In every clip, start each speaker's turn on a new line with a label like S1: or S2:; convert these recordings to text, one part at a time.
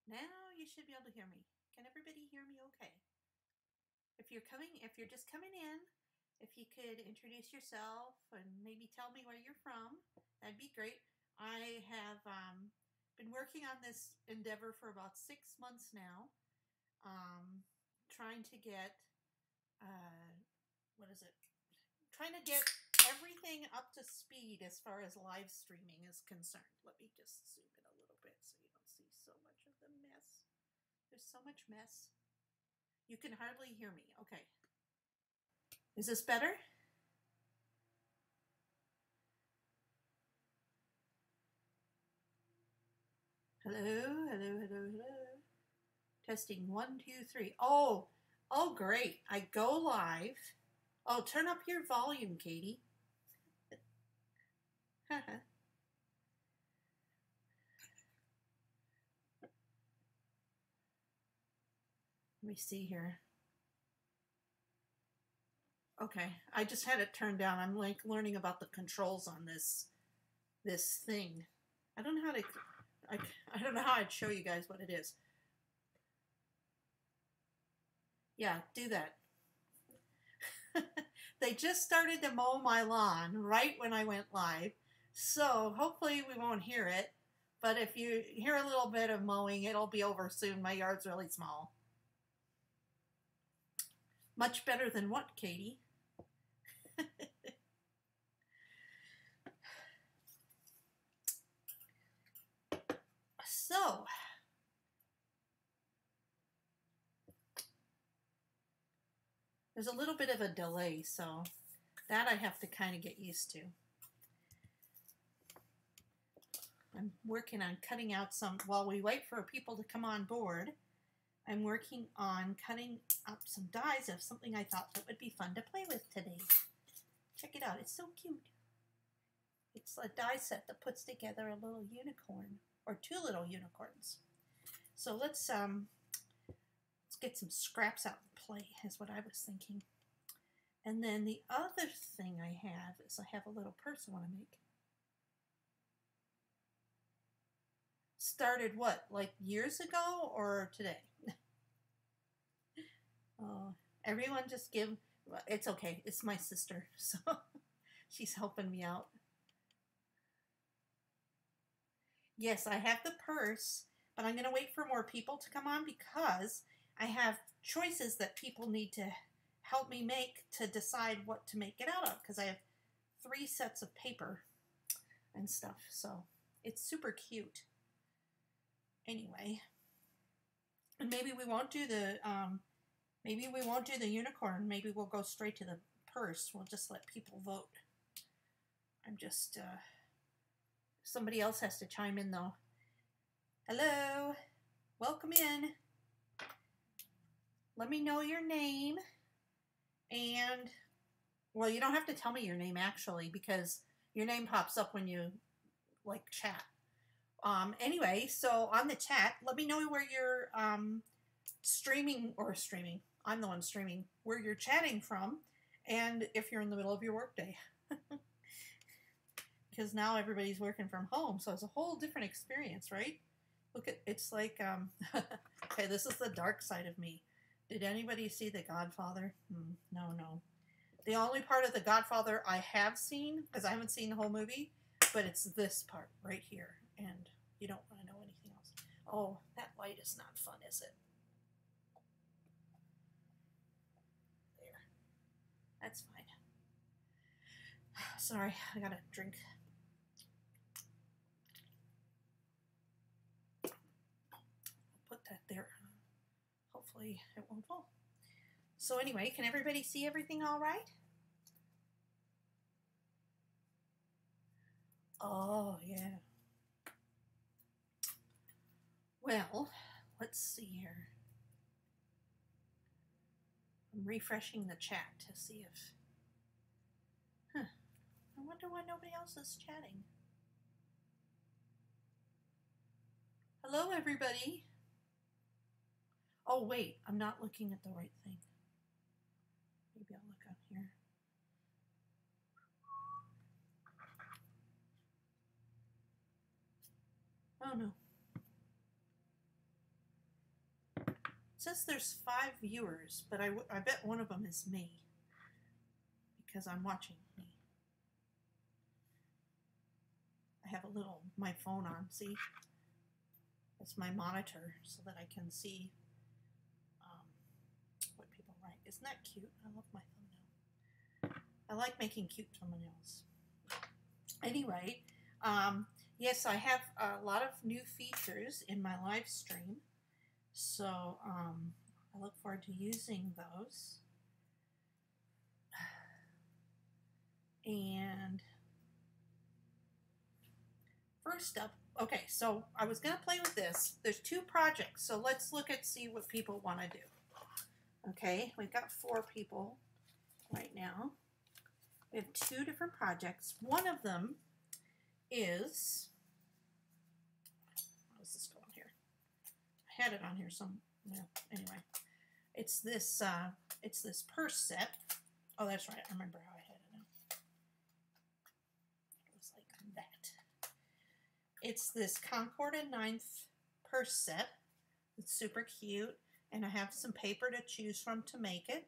S1: Now you should be able to hear me. Can everybody hear me okay? If you're just coming in, if you could introduce yourself and maybe tell me where you're from, that'd be great. I have been working on this endeavor for about 6 months now, trying to get, what is it? Trying to get everything up to speed as far as live streaming is concerned. Let me just zoom in a little bit so you don't see so much of the mess. There's so much mess. You can hardly hear me. Okay. Is this better? Hello, hello, hello, hello. Testing 1, 2, 3. Oh, great. I go live. Oh, turn up your volume, Katie. Let me see here. Okay, I just had it turned down. I'm like learning about the controls on this thing. I don't know how to. I don't know how I'd show you guys what it is. Yeah, do that. They just started to mow my lawn right when I went live, so hopefully we won't hear it. But if you hear a little bit of mowing, it'll be over soon. My yard's really small. Much better than what, Katie? So, there's a little bit of a delay, so that I have to kind of get used to. I'm working on cutting out some, while we wait for people to come on board, I'm working on cutting up some dies of something I thought that would be fun to play with today. Check it out, it's so cute. It's a die set that puts together a little unicorn, or 2 little unicorns. So let's get some scraps out and play, is what I was thinking. And then the other thing I have is I have a little purse I want to make. Started what, like years ago or today? Oh, everyone just give, it's okay, it's my sister, so she's helping me out. Yes, I have the purse, but I'm going to wait for more people to come on because I have choices that people need to help me make to decide what to make it out of, because I have 3 sets of paper and stuff, so it's super cute. Anyway, and maybe we won't do the unicorn. Maybe we'll go straight to the purse. We'll just let people vote. I'm just somebody else has to chime in though. Hello, welcome in. Let me know your name, and well, you don't have to tell me your name actually, because your name pops up when you like chat. Anyway, so on the chat, let me know where you're streaming. I'm the one streaming, where you're chatting from, and if you're in the middle of your workday. Because now everybody's working from home, so it's a whole different experience, right? Look at, it's like, okay, this is the dark side of me. Did anybody see The Godfather? No. The only part of The Godfather I have seen, because I haven't seen the whole movie, but it's this part right here, and you don't want to know anything else. Oh, that light is not fun, is it? There. That's fine. Sorry, I gotta drink. I'll put that there. Hopefully it won't fall. So anyway, can everybody see everything all right? Oh, yeah. Well, let's see here. I'm refreshing the chat to see if... I wonder why nobody else is chatting. Hello, everybody. Oh, wait, I'm not looking at the right thing. Maybe I'll look on here. Oh, no. says there's 5 viewers, but I bet one of them is me because I'm watching me. I have my phone on, see? That's my monitor so that I can see what people write. Isn't that cute? I love my thumbnail. I like making cute thumbnails. Anyway, yes, I have a lot of new features in my live stream. So I look forward to using those. And first up, okay, so I was going to play with this. There's 2 projects, so let's see what people want to do. Okay, we've got 4 people right now. We have 2 different projects. One of them is, how is this going here? I had it on here anyway. It's this purse set. Oh, that's right. I remember how I had it. It was like that. It's this Concordia 9th purse set. It's super cute, and I have some paper to choose from to make it.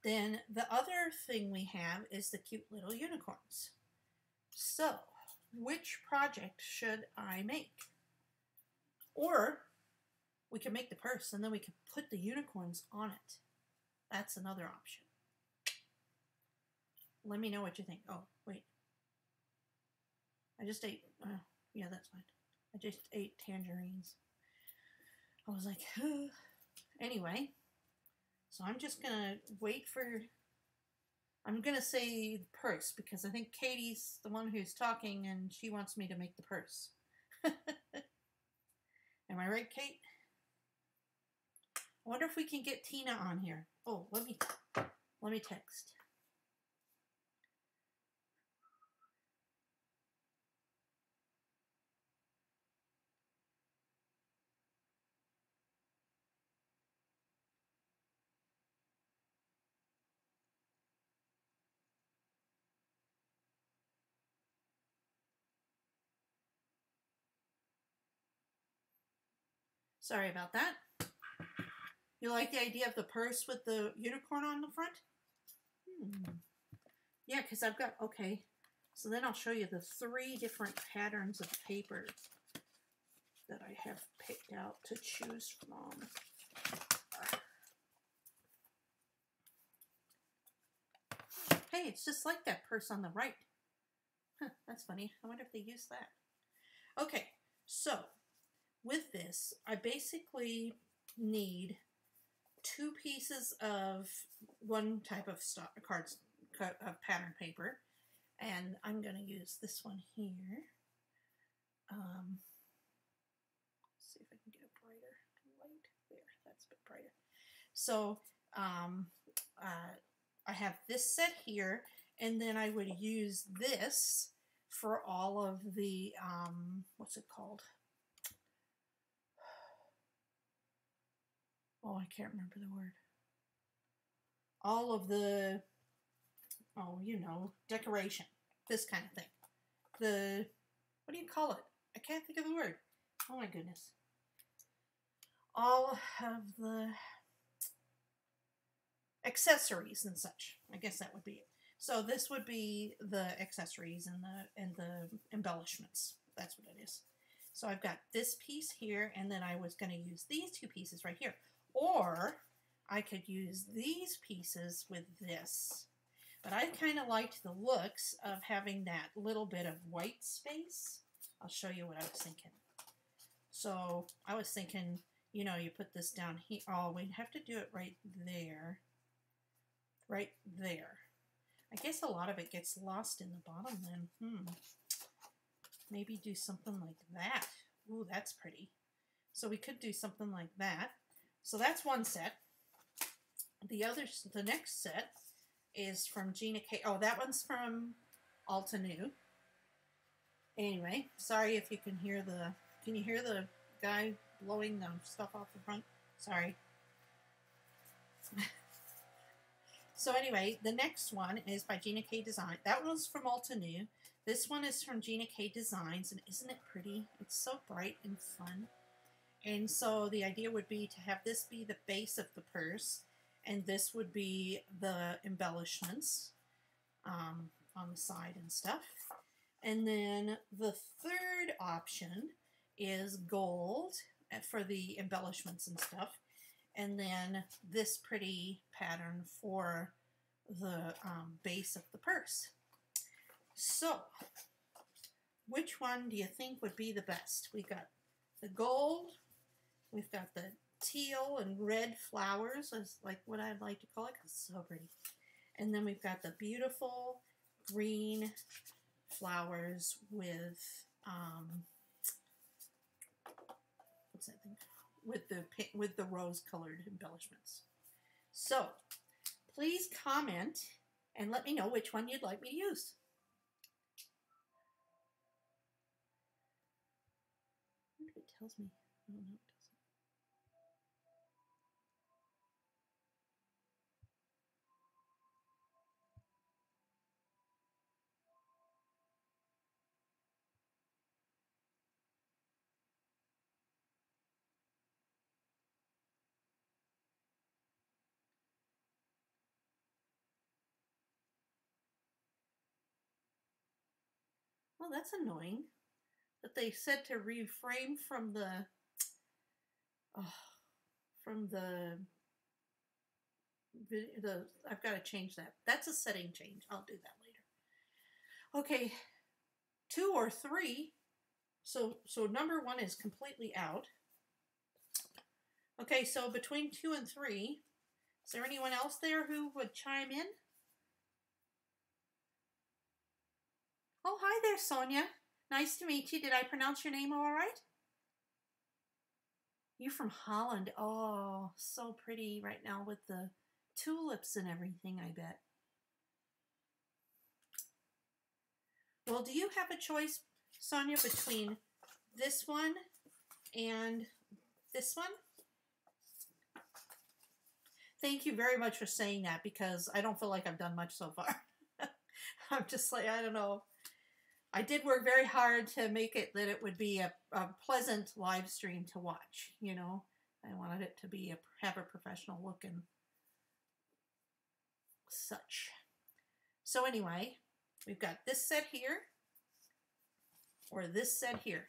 S1: Then the other thing we have is the cute little unicorns. So, which project should I make? Or we can make the purse and then we can put the unicorns on it. That's another option. Let me know what you think. Oh, wait. I just ate, yeah, that's fine. I just ate tangerines. I was like, anyway. So I'm just going to wait for, I'm going to say the purse because I think Katie's the one who's talking and she wants me to make the purse. Am I right, Kate? I wonder if we can get Tina on here. Oh, let me text. Sorry about that. You like the idea of the purse with the unicorn on the front? Yeah, because I've got, okay. So then I'll show you the 3 different patterns of paper that I have picked out to choose from. Hey, it's just like that purse on the right. Huh, that's funny. I wonder if they use that. Okay, so with this, I basically need 2 pieces of one type of pattern paper, and I'm going to use this one here. Let's see if I can get it brighter. Light there, that's a bit brighter. So I have this set here, and then I would use this for all of the what's it called? Oh, I can't remember the word. All of the, oh, you know, decoration. This kind of thing. The, what do you call it? I can't think of the word. Oh my goodness. All of the accessories and such. I guess that would be it. So this would be the accessories and the embellishments. That's what it is. So I've got this piece here, and then I was going to use these 2 pieces right here. Or I could use these pieces with this. But I kind of liked the looks of having that little bit of white space. I'll show you what I was thinking. So I was thinking, you know, you put this down here. Oh, we'd have to do it right there. Right there. I guess a lot of it gets lost in the bottom then. Maybe do something like that. Ooh, that's pretty. So we could do something like that. So that's one set. The next set is from Gina K. Oh, that one's from Altenew. Anyway, sorry if you can hear can you hear the guy blowing the stuff off the front? Sorry. So anyway, the next one is by Gina K. Design. That one's from Altenew. This one is from Gina K. Designs, and isn't it pretty? It's so bright and fun. And so the idea would be to have this be the base of the purse, and this would be the embellishments on the side and stuff. And then the third option is gold for the embellishments and stuff. And then this pretty pattern for the base of the purse. So, which one do you think would be the best? We got the gold, we've got the teal and red flowers, is like what I'd like to call it, 'cause it's so pretty. And then we've got the beautiful green flowers with what's that thing? With the rose-colored embellishments. So, please comment and let me know which one you'd like me to use. I wonder if it tells me. Oh, no, it doesn't. Well, that's annoying. That they said to refrain from the I've got to change that. That's a setting change. I'll do that later. Okay, 2 or 3. So number 1 is completely out. Okay, so between 2 and 3, is there anyone else there who would chime in? Oh, hi there, Sonia. Nice to meet you. Did I pronounce your name all right? You're from Holland. Oh, so pretty right now with the tulips and everything, I bet. Well, do you have a choice, Sonia, between this one and this one? Thank you very much for saying that, because I don't feel like I've done much so far. I'm just like, I don't know. I did work very hard to make it that it would be a pleasant live stream to watch, you know. I wanted it to be have a professional look and such. So anyway, we've got this set here, or this set here.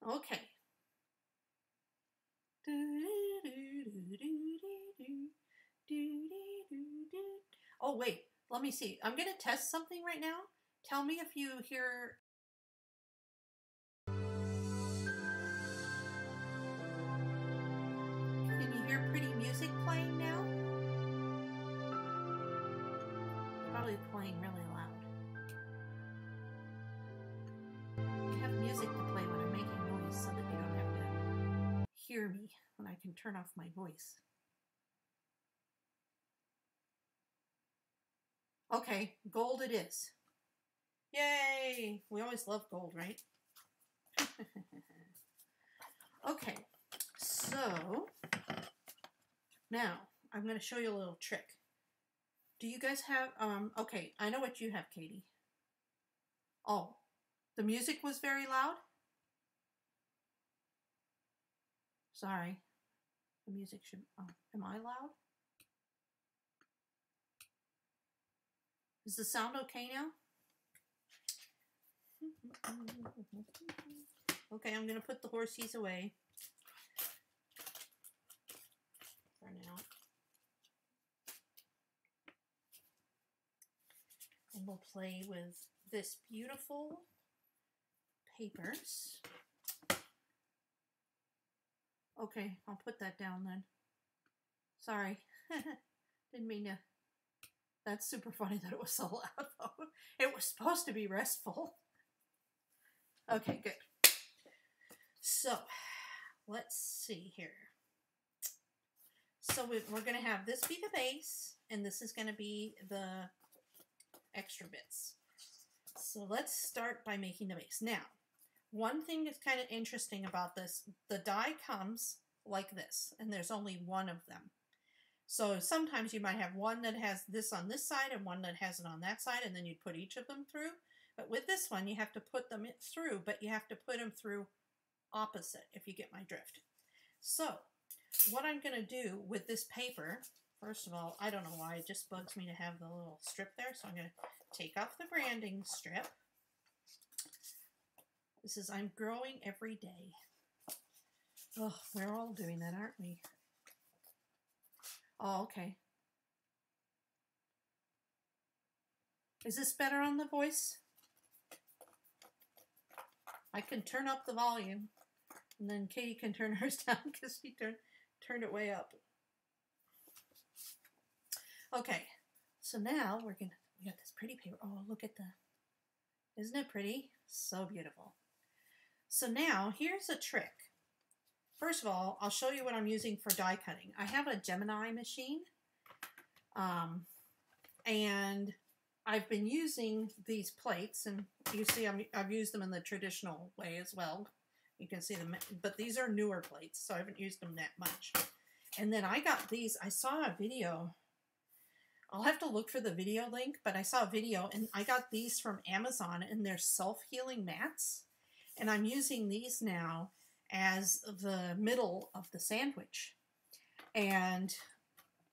S1: Okay. Oh, wait. Let me see. I'm going to test something right now. Tell me if you hear... Can you hear pretty music playing now? Probably playing really loud. I have music to play when I'm making noise so that you don't have to hear me when I can turn off my voice. Okay, gold it is. Yay! We always love gold, right? Okay, so now I'm going to show you a little trick. Do you guys have, okay, I know what you have, Katie. Oh, the music was very loud? Sorry. The music should, oh, am I loud? Is the sound okay now? Okay, I'm going to put the horsies away for now. And we'll play with this beautiful papers. Okay, I'll put that down then. Sorry. Didn't mean to. That's super funny that it was so loud, though. It was supposed to be restful. Okay, good. So, let's see here. So we're going to have this be the base, and this is going to be the extra bits. So let's start by making the base. Now, one thing that's kind of interesting about this, the die comes like this, and there's only one of them. So sometimes you might have one that has this on this side and one that has it on that side, and then you'd put each of them through. But with this one, you have to put them through, but you have to put them through opposite, if you get my drift. So what I'm going to do with this paper, first of all, I don't know why, it just bugs me to have the little strip there, so I'm going to take off the branding strip. This is I'm growing every day. Oh, we're all doing that, aren't we? Oh, okay. Is this better on the voice? I can turn up the volume, and then Katie can turn hers down because she turned it way up. Okay, so now we got this pretty paper. Oh, look at isn't it pretty? So beautiful. So now here's a trick. First of all, I'll show you what I'm using for die cutting. I have a Gemini machine, and I've been using these plates, and you see I've used them in the traditional way as well. You can see them, but these are newer plates, so I haven't used them that much. And then I got these. I saw a video. I'll have to look for the video link, but I saw a video, and I got these from Amazon, and they're self-healing mats. And I'm using these now as the middle of the sandwich. And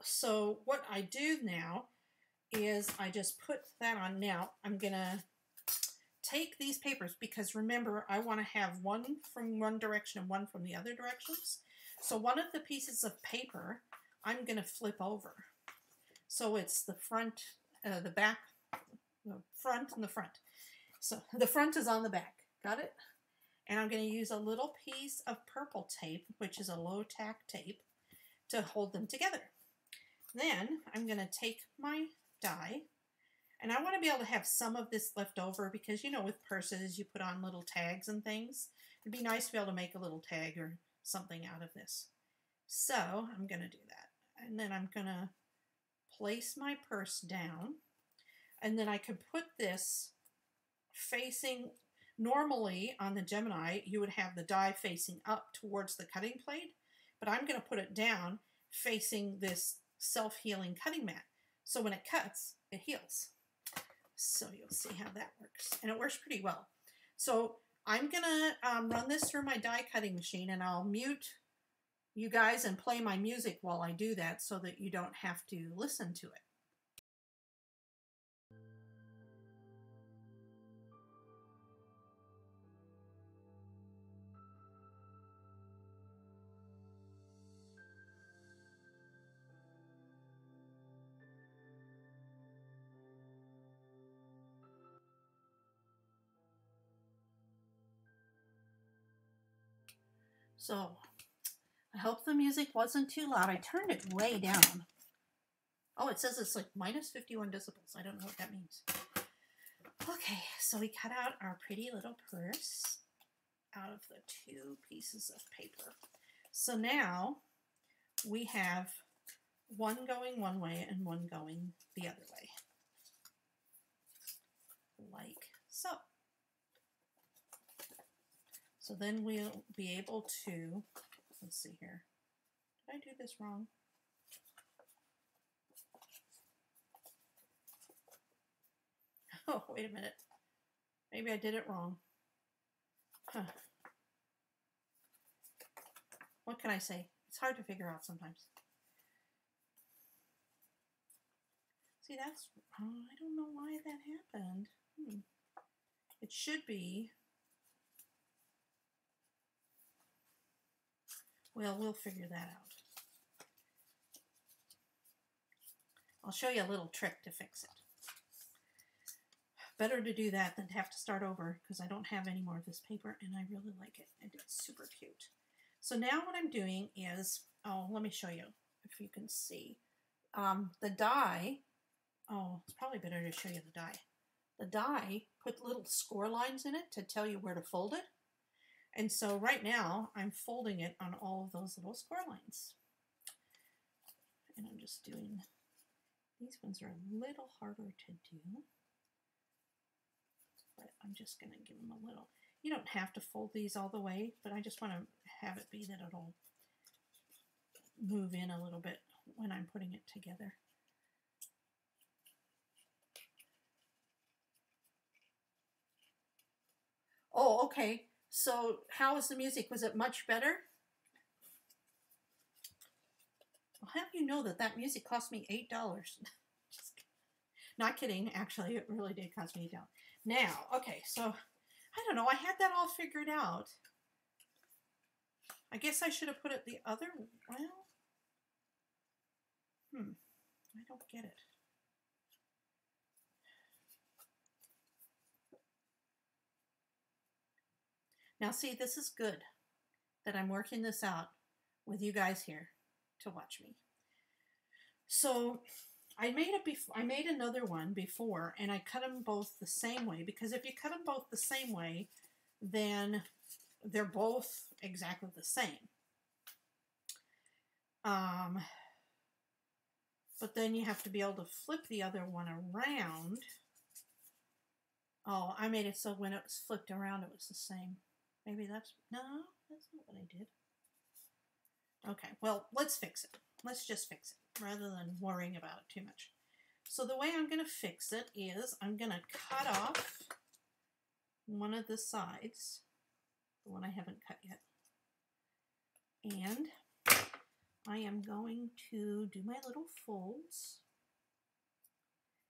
S1: so what I do now is I just put that on. Now I'm going to take these papers, because remember, I want to have one from one direction and one from the other directions. So one of the pieces of paper I'm going to flip over. So it's the front, the back, the front, and the front. So the front is on the back. Got it? And I'm going to use a little piece of purple tape, which is a low tack tape, to hold them together. Then I'm going to take my die, and I want to be able to have some of this left over, because, you know, with purses, you put on little tags and things. It'd be nice to be able to make a little tag or something out of this. So I'm going to do that. And then I'm going to place my purse down, and then I could put this facing. Normally on the Gemini, you would have the die facing up towards the cutting plate, but I'm going to put it down facing this self-healing cutting mat. So when it cuts, it heals. So you'll see how that works. And it works pretty well. So I'm going to run this through my die cutting machine, and I'll mute you guys and play my music while I do that so that you don't have to listen to it. So I hope the music wasn't too loud. I turned it way down. Oh, it says it's like minus 51 decibels. I don't know what that means. Okay, so we cut out our pretty little purse out of the two pieces of paper. So now we have one going one way and one going the other way. Like so. So then we'll be able to, let's see here. Did I do this wrong? Oh, wait a minute. Maybe I did it wrong. Huh. What can I say? It's hard to figure out sometimes. See, that's, I don't know why that happened. It should be, well, we'll figure that out. I'll show you a little trick to fix it. Better to do that than to have to start over, because I don't have any more of this paper, and I really like it, and it's super cute. So now what I'm doing is, oh, let me show you if you can see. The die, oh, it's probably better to show you the die. The die put little score lines in it to tell you where to fold it. And so right now I'm folding it on all of those little score lines. And I'm just doing, these ones are a little harder to do. But I'm just going to give them a little. You don't have to fold these all the way, but I just want to have it be that it'll move in a little bit when I'm putting it together. Oh, okay. So how was the music? Was it much better? Well, how do you know that that music cost me $8? Not kidding. Actually, it really did cost me $8. Now, okay, so I don't know. I had that all figured out. I guess I should have put it the other, well, I don't get it. Now see, this is good that I'm working this out with you guys here to watch me. So I made another one before, and I cut them both the same way, because if you cut them both the same way, then they're both exactly the same. But then you have to be able to flip the other one around. Oh, I made it so when it was flipped around, it was the same. Maybe that's not what I did. Okay, well, let's fix it. Let's just fix it rather than worrying about it too much. So the way I'm going to fix it is I'm going to cut off one of the sides, the one I haven't cut yet. And I am going to do my little folds.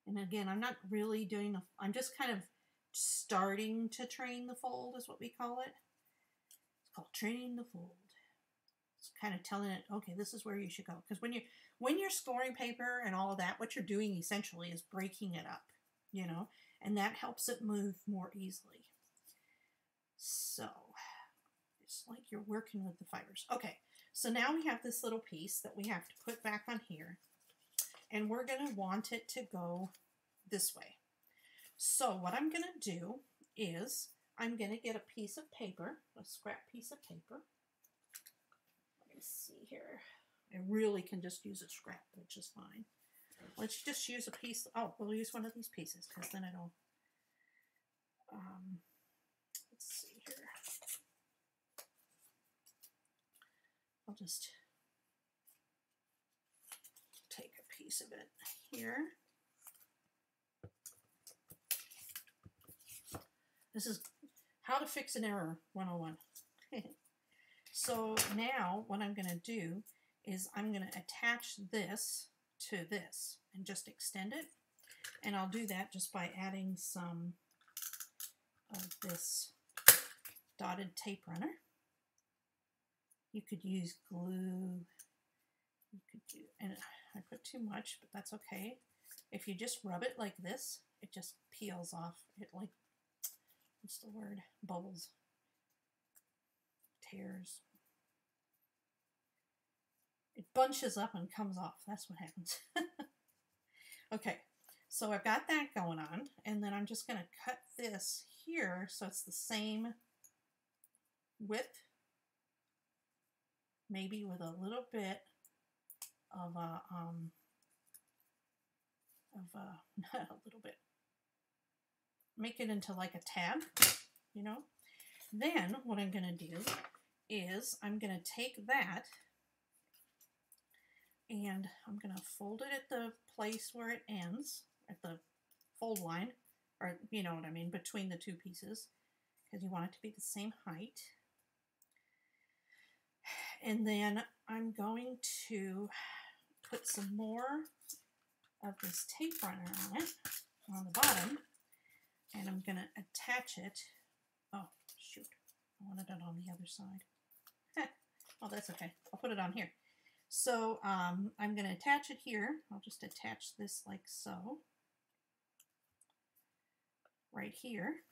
S1: And again, I'm not really doing the, I'm just kind of starting to train the fold is what we call it. It's called training the fold. It's kind of telling it, okay, this is where you should go. Because when you're scoring paper and all of that, what you're doing essentially is breaking it up, you know, and that helps it move more easily. So it's like you're working with the fibers. Okay, so now we have this little piece that we have to put back on here, and we're going to want it to go this way. So what I'm going to do is I'm going to get a piece of paper, a scrap piece of paper. Let me see here. I really can just use a scrap, which is fine. Let's just use a piece. Oh, we'll use one of these pieces because then it'll, let's see here. I'll just take a piece of it here. This is how to fix an error 101. So now what I'm going to do is I'm going to attach this to this and just extend it. And I'll do that just by adding some of this dotted tape runner. You could use glue. You could do, and I put too much, but that's okay. If you just rub it like this, it just peels off. It like, what's the word? Bubbles. Tears. It bunches up and comes off. That's what happens. Okay, so I've got that going on, and then I'm just going to cut this here so it's the same width, maybe with a little bit of a, not a little bit, make it into like a tab, you know. Then what I'm going to do is I'm going to take that and I'm going to fold it at the place where it ends, at the fold line, or you know what I mean, between the two pieces, because you want it to be the same height. And then I'm going to put some more of this tape runner on it, on the bottom, and I'm going to attach it. Oh, shoot. I wanted it on the other side. Oh, that's okay. I'll put it on here. So I'm going to attach it here. I'll just attach this like so. Right here.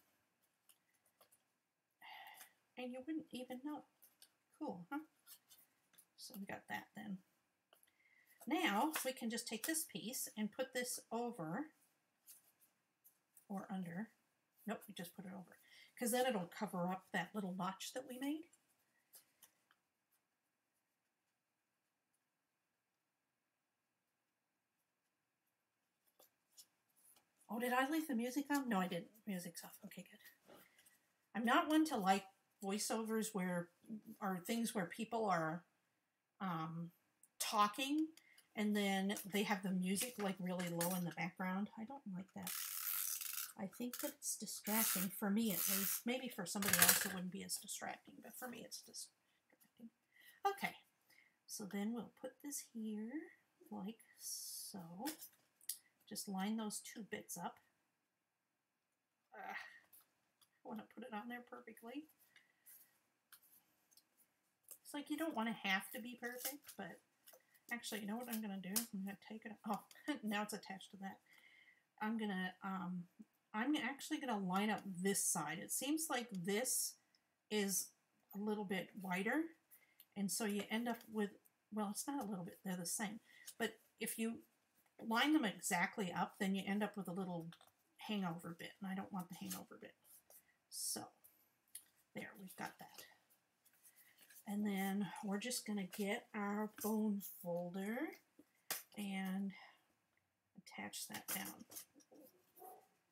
S1: And you wouldn't even know. Cool, huh? So we got that then. Now we can just take this piece and put this over or under. Nope, we just put it over. Because then it'll cover up that little notch that we made. Oh, did I leave the music on? No, I didn't. Music's off. Okay, good. I'm not one to like voiceovers where, or things where people are talking, and then they have the music like really low in the background. I don't like that. I think that it's distracting, for me at least. Maybe for somebody else it wouldn't be as distracting, but for me it's distracting. Okay, so then we'll put this here like so. Just line those two bits up. I want to put it on there perfectly. It's like you don't want to have to be perfect, but actually, you know what I'm going to do? I'm going to take it. Oh, now it's attached to that. I'm actually going to line up this side. It seems like this is a little bit wider, and so you end up with, well, it's not a little bit, they're the same. But if you line them exactly up, then you end up with a little hangover bit, and I don't want the hangover bit. So, there, we've got that. And then we're just going to get our bone folder and attach that down.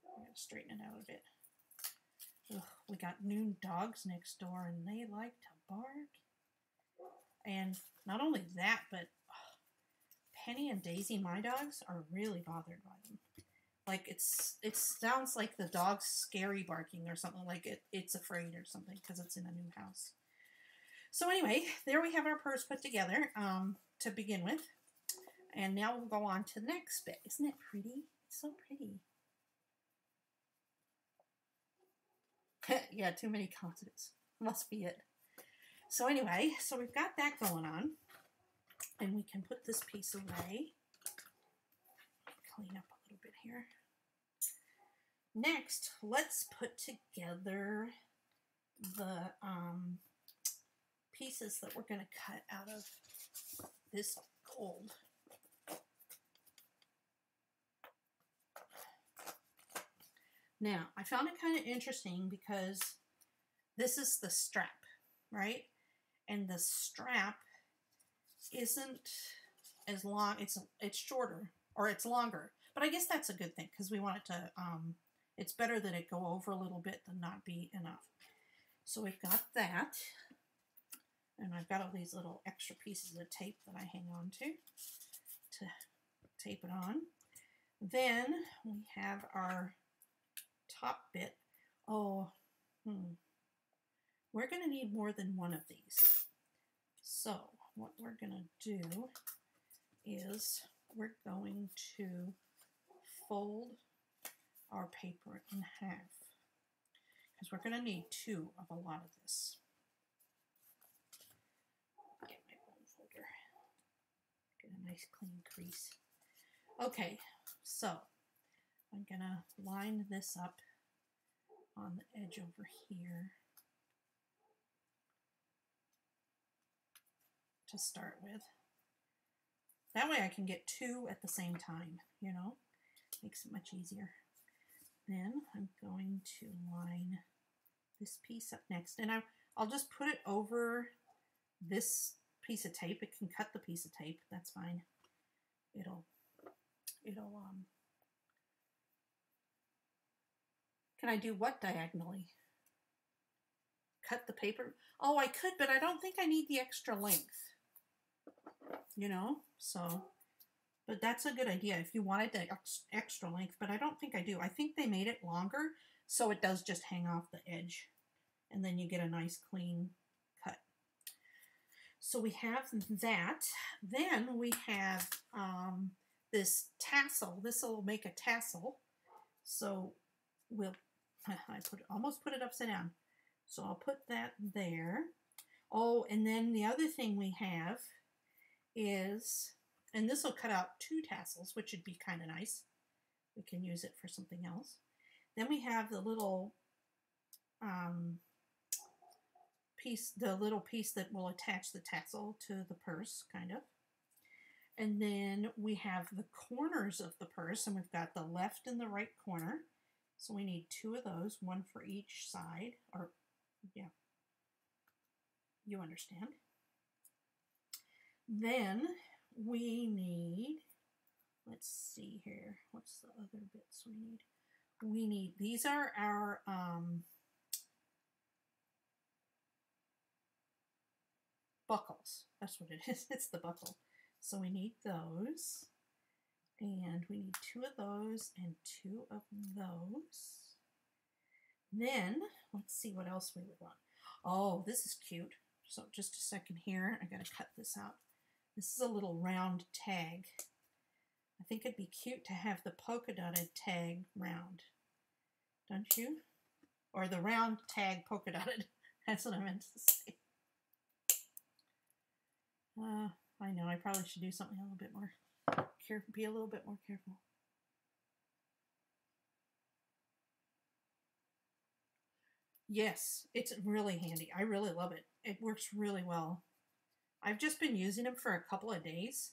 S1: I'm going to straighten it out a bit. Ugh, we got new dogs next door, and they like to bark. And not only that, but Penny and Daisy, my dogs, are really bothered by them. Like it sounds like the dog's scary barking or something, like it's afraid or something because it's in a new house. So anyway, there we have our purse put together to begin with. And now we'll go on to the next bit. Isn't it pretty? It's so pretty. Yeah, too many consonants. Must be it. So anyway, so we've got that going on. And we can put this piece away. Clean up a little bit here. Next, let's put together the pieces that we're going to cut out of this gold. Now, I found it kind of interesting because this is the strap, right? And the strap isn't as long, it's shorter, or it's longer. But I guess that's a good thing because we want it to, it's better that it go over a little bit than not be enough. So we've got that. And I've got all these little extra pieces of tape that I hang on to tape it on. Then we have our top bit. Oh, we're going to need more than one of these. So what we're going to do is we're going to fold our paper in half because we're going to need two of a lot of this. Get my bone folder. Get a nice clean crease. Okay, so I'm going to line this up on the edge over here to start with. That way I can get two at the same time, you know, makes it much easier. Then I'm going to line this piece up next, and I'll just put it over this piece of tape. It can cut the piece of tape, that's fine. It'll can I do what diagonally? Cut the paper? Oh, I could, but I don't think I need the extra length. You know, so, but that's a good idea if you wanted the extra length, but I don't think I do. I think they made it longer, so it does just hang off the edge, and then you get a nice clean cut. So we have that. Then we have this tassel. This will make a tassel. So I almost put it upside down. So I'll put that there. Oh, and then the other thing we have is, and this will cut out two tassels, which would be kind of nice. We can use it for something else. Then we have the little piece, that will attach the tassel to the purse, kind of. And then we have the corners of the purse, and we've got the left and the right corner. So we need two of those, one for each side, or yeah, you understand. Then we need, let's see here, what's the other bits we need? We need, these are our buckles. That's what it is. It's the buckle. So we need those. And we need 2 of those and 2 of those. Then, let's see what else we would want. Oh, this is cute. So just a second here. I gotta cut this out. This is a little round tag. I think it'd be cute to have the polka dotted tag round. Don't you? Or the round tag polka dotted. That's what I meant to say. I know, I probably should do something a little bit more careful, be a little bit more careful. Yes, it's really handy. I really love it. It works really well. I've just been using them for a couple of days,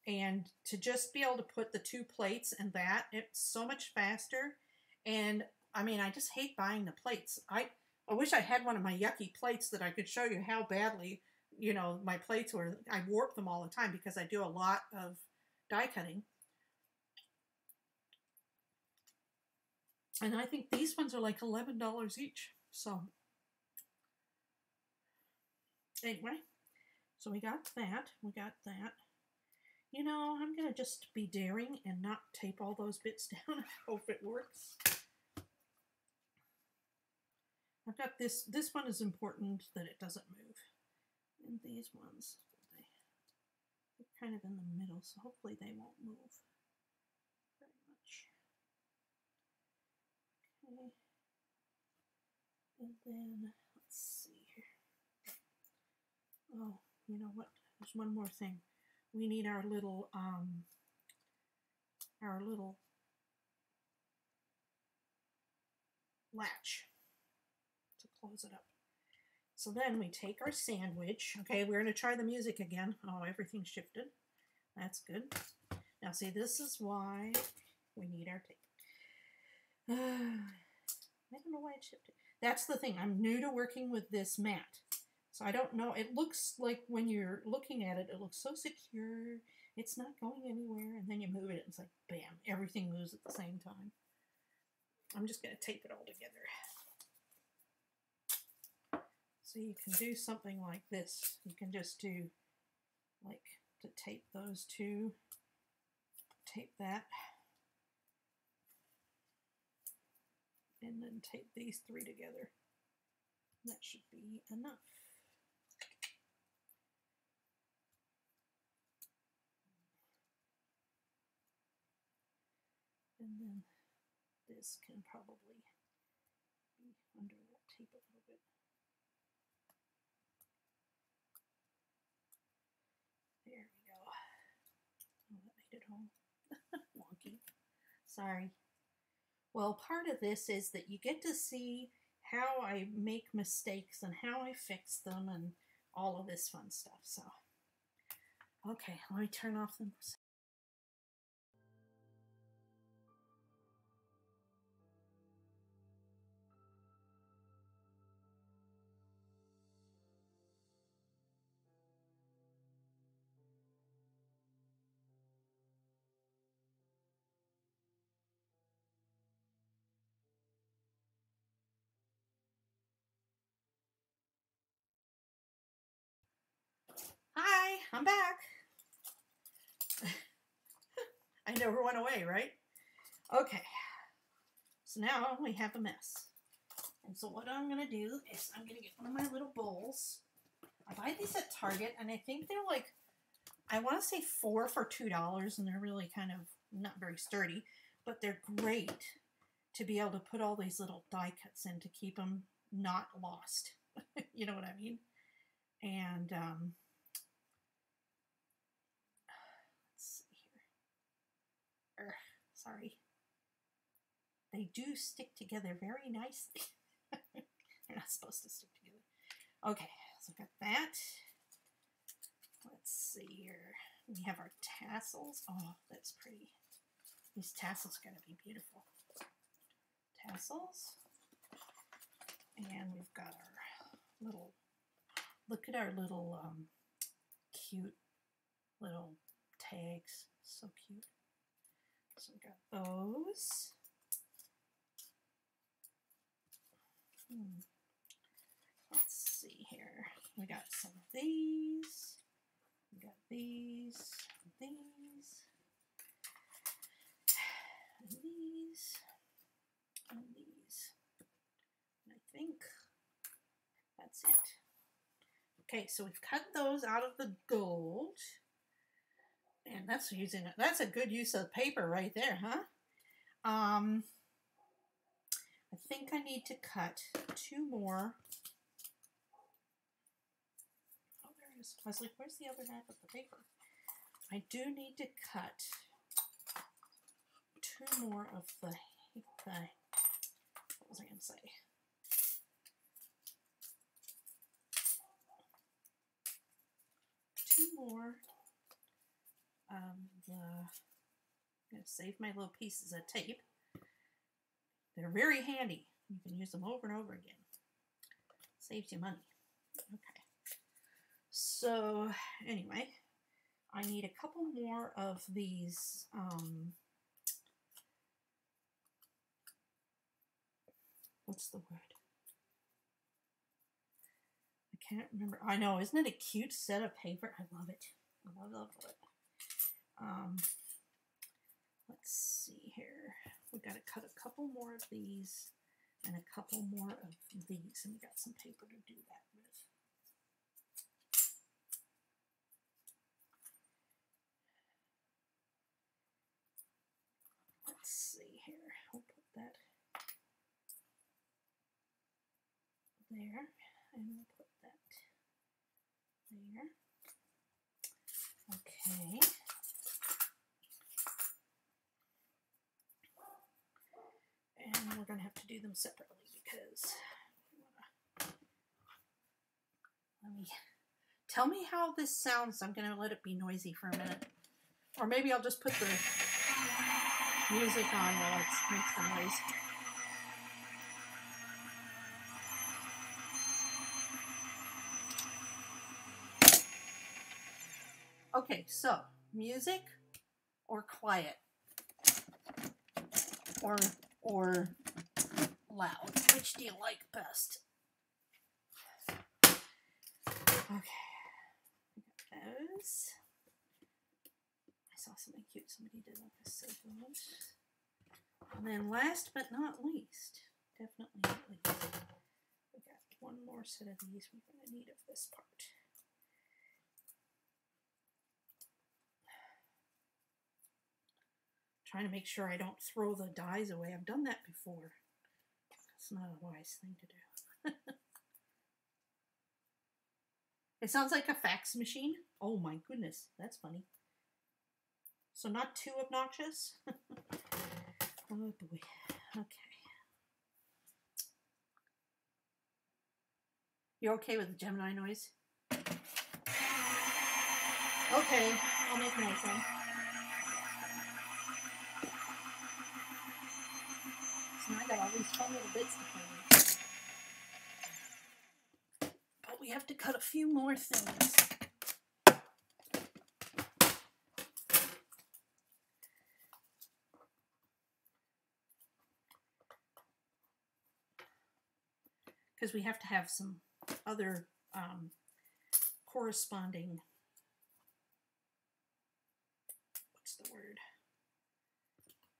S1: and to just be able to put the 2 plates and that, it's so much faster. And I mean, I just hate buying the plates. I wish I had one of my yucky plates that I could show you how badly, you know, my plates were. I warp them all the time because I do a lot of die cutting. And I think these ones are like $11 each. So anyway, so we got that. We got that. You know, I'm going to just be daring and not tape all those bits down. I hope it works. I've got this. This one is important that it doesn't move. And these ones, they're kind of in the middle, so hopefully they won't move very much. Okay. And then, let's see here. Oh, you know what? There's one more thing. We need our little latch to close it up. So then we take our sandwich. Okay, we're going to try the music again. Oh, everything shifted. That's good. Now see, this is why we need our tape. I don't know why it shifted. That's the thing. I'm new to working with this mat. So I don't know. It looks like when you're looking at it, it looks so secure. It's not going anywhere. And then you move it, and it's like, bam, everything moves at the same time. I'm just going to tape it all together. So you can do something like this. You can just do, like, to tape those 2, tape that, and then tape these 3 together. That should be enough. And then this can probably be under that tape a little bit. There we go. Oh, that made it home. Wonky. Sorry. Well, part of this is that you get to see how I make mistakes and how I fix them and all of this fun stuff. So, okay, let me turn off the... Hi, I'm back. I never went away, right? Okay, so now we have a mess. And so what I'm going to do is I'm going to get one of my little bowls. I buy these at Target, and I think they're like, I want to say 4 for $2, and they're really kind of not very sturdy, but they're great to be able to put all these little die cuts in to keep them not lost. You know what I mean? And let's see here. Sorry. They do stick together very nicely. They're not supposed to stick together. Okay, so I got that. Let's see here. We have our tassels. Oh, that's pretty. These tassels are going to be beautiful. Tassels. And we've got our little, look at our little cute little tags. So cute. So we got those. Let's see here. We got some of these. We got these, these, and these, and these. And I think that's it. Okay, so we've cut those out of the gold. And that's using it. That's a good use of paper right there, huh? I think I need to cut 2 more. Oh, there it is. I was like, where's the other half of the paper? I do need to cut 2 more of the what was I going to say? 2 more of the, I'm going to save my little pieces of tape. They're very handy. You can use them over and over again. Saves you money. Okay. So anyway, I need a couple more of these what's the word? I can't remember. I know, isn't it a cute set of paper? I love it. I love it. Let's see here. We got to cut a couple more of these and a couple more of these, and we got some paper to do that with. Let's see here. We'll put that there, and we'll put that there. Okay. And we're going to have to do them separately because tell me how this sounds. I'm going to let it be noisy for a minute. Or maybe I'll just put the music on while it makes the noise. Okay, so music or quiet or loud. Which do you like best? Okay, those. I saw something cute somebody did like a segment. And then last but not least, definitely not least, we got one more set of these we're going to need of this part. Trying to make sure I don't throw the dies away. I've done that before. It's not a wise thing to do. It sounds like a fax machine. Oh my goodness, that's funny. So not too obnoxious. Oh boy. Okay. You're okay with the Gemini noise? Okay, I'll make a nice one. So now I got all these fun little bits to play with. But we have to cut a few more things. Because we have to have some other corresponding, what's the word?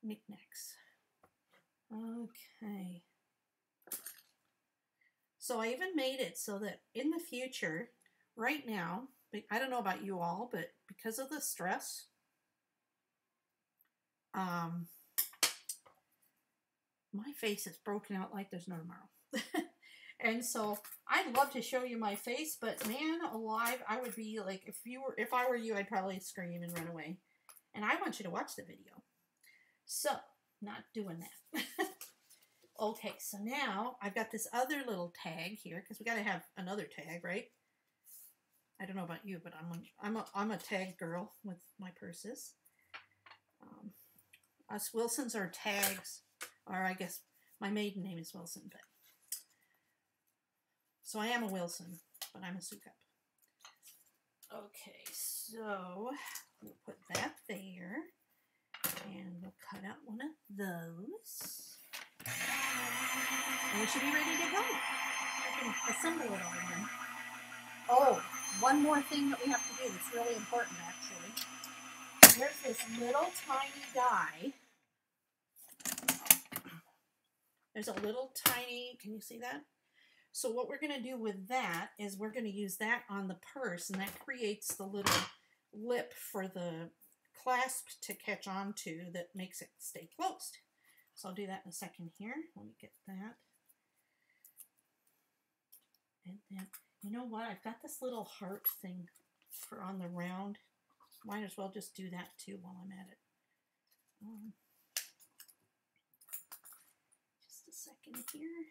S1: Knickknacks. Okay. So I even made it so that in the future, right now, I don't know about you all, but because of the stress, my face is broken out like there's no tomorrow. And so I'd love to show you my face, but man alive, I would be like, if I were you, I'd probably scream and run away. And I want you to watch the video. So, not doing that. Okay, so now I've got this other little tag here, because we got to have another tag, right? I don't know about you, but I'm a tag girl with my purses. Us Wilsons are tags, or I guess my maiden name is Wilson, but so I am a Wilson, but I'm a Sukup. Okay, so we'll put that there, and we'll cut out one of those, and we should be ready to go. I can assemble it all again. Oh, one more thing that we have to do that's really important, actually. There's this little tiny die. There's a little tiny, can you see that? So what we're going to do with that is we're going to use that on the purse, and that creates the little lip for the clasp to catch on to that makes it stay closed. So I'll do that in a second here. Let me get that. And then, you know what? I've got this little heart thing for on the round. Might as well just do that too while I'm at it. Just a second here.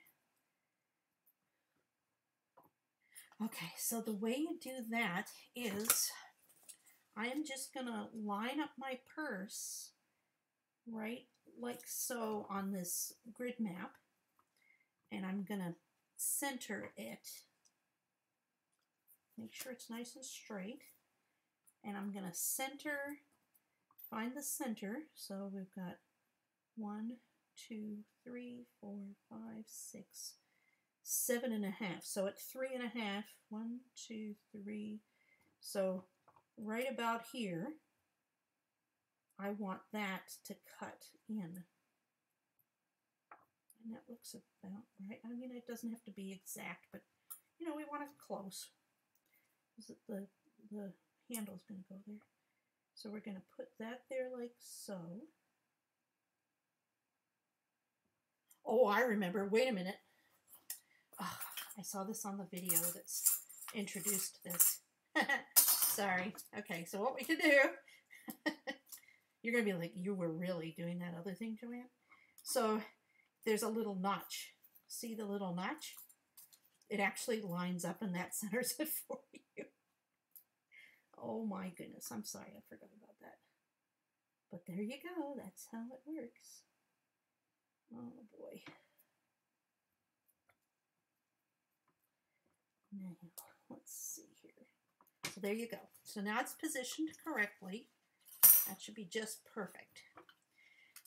S1: Okay, so the way you do that is I am just going to line up my purse right like so on this grid map, and I'm going to center it. Make sure it's nice and straight. And I'm going to center, find the center. So we've got 1, 2, 3, 4, 5, 6, 7.5. So at 3.5, 1, 2, 3. So right about here, I want that to cut in. And that looks about right. I mean, it doesn't have to be exact, but you know, we want it close. The handle's going to go there. So we're going to put that there like so. Oh, I remember. Wait a minute. Oh, I saw this on the video that's introduced this. Sorry. Okay, so what we can do, you're going to be like, you were really doing that other thing, Joanne? So there's a little notch. See the little notch? It actually lines up and that centers it for you. Oh my goodness, I'm sorry, I forgot about that. But there you go, that's how it works. Oh boy. Now, let's see here. So there you go. So now it's positioned correctly. That should be just perfect.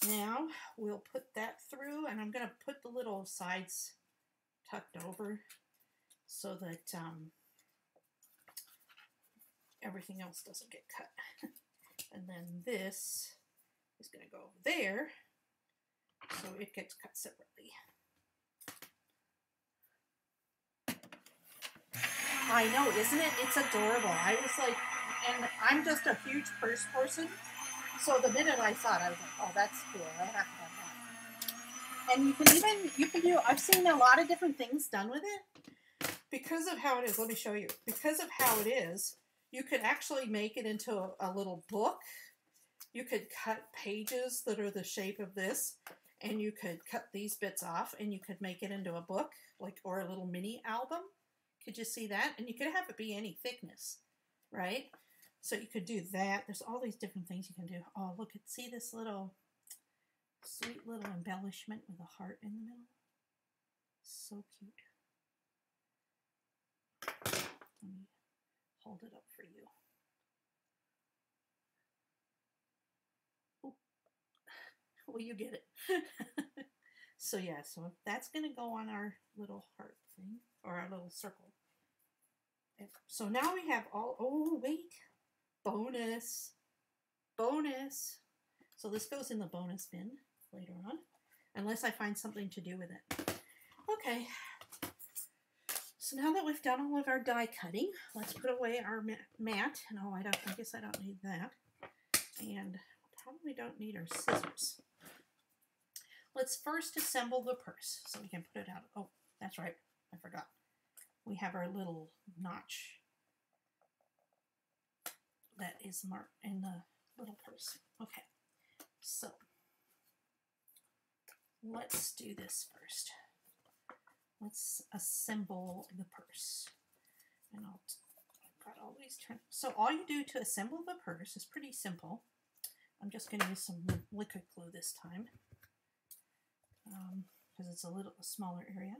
S1: Now we'll put that through, and I'm going to put the little sides tucked over so that everything else doesn't get cut. And then this is going to go over there, so it gets cut separately. I know, isn't it? It's adorable. I was like, and I'm just a huge purse person, so the minute I saw it, I was like, oh, that's cool. I have to have that. And you can do, I've seen a lot of different things done with it. Because of how it is, let me show you. Because of how it is, you could actually make it into a little book. You could cut pages that are the shape of this, and you could cut these bits off, and you could make it into a book, like, or a little mini album. Could you see that? And you could have it be any thickness, right? So you could do that. There's all these different things you can do. Oh, look, see this little sweet little embellishment with a heart in the middle? So cute. Let me hold it up for you. Oh, well, you get it. So yeah, so that's going to go on our little heart thing, or our little circle. So now we have all, oh wait, bonus. So this goes in the bonus bin later on, unless I find something to do with it. Okay, so now that we've done all of our die cutting, let's put away our mat. No, I guess I don't need that. And probably don't need our scissors. Let's first assemble the purse so we can put it out. Oh, that's right, I forgot. We have our little notch that is marked in the little purse. Okay, so let's do this first. Let's assemble the purse. And I've got all these turns. So all you do to assemble the purse is pretty simple. I'm just going to use some liquid glue this time because it's a smaller area.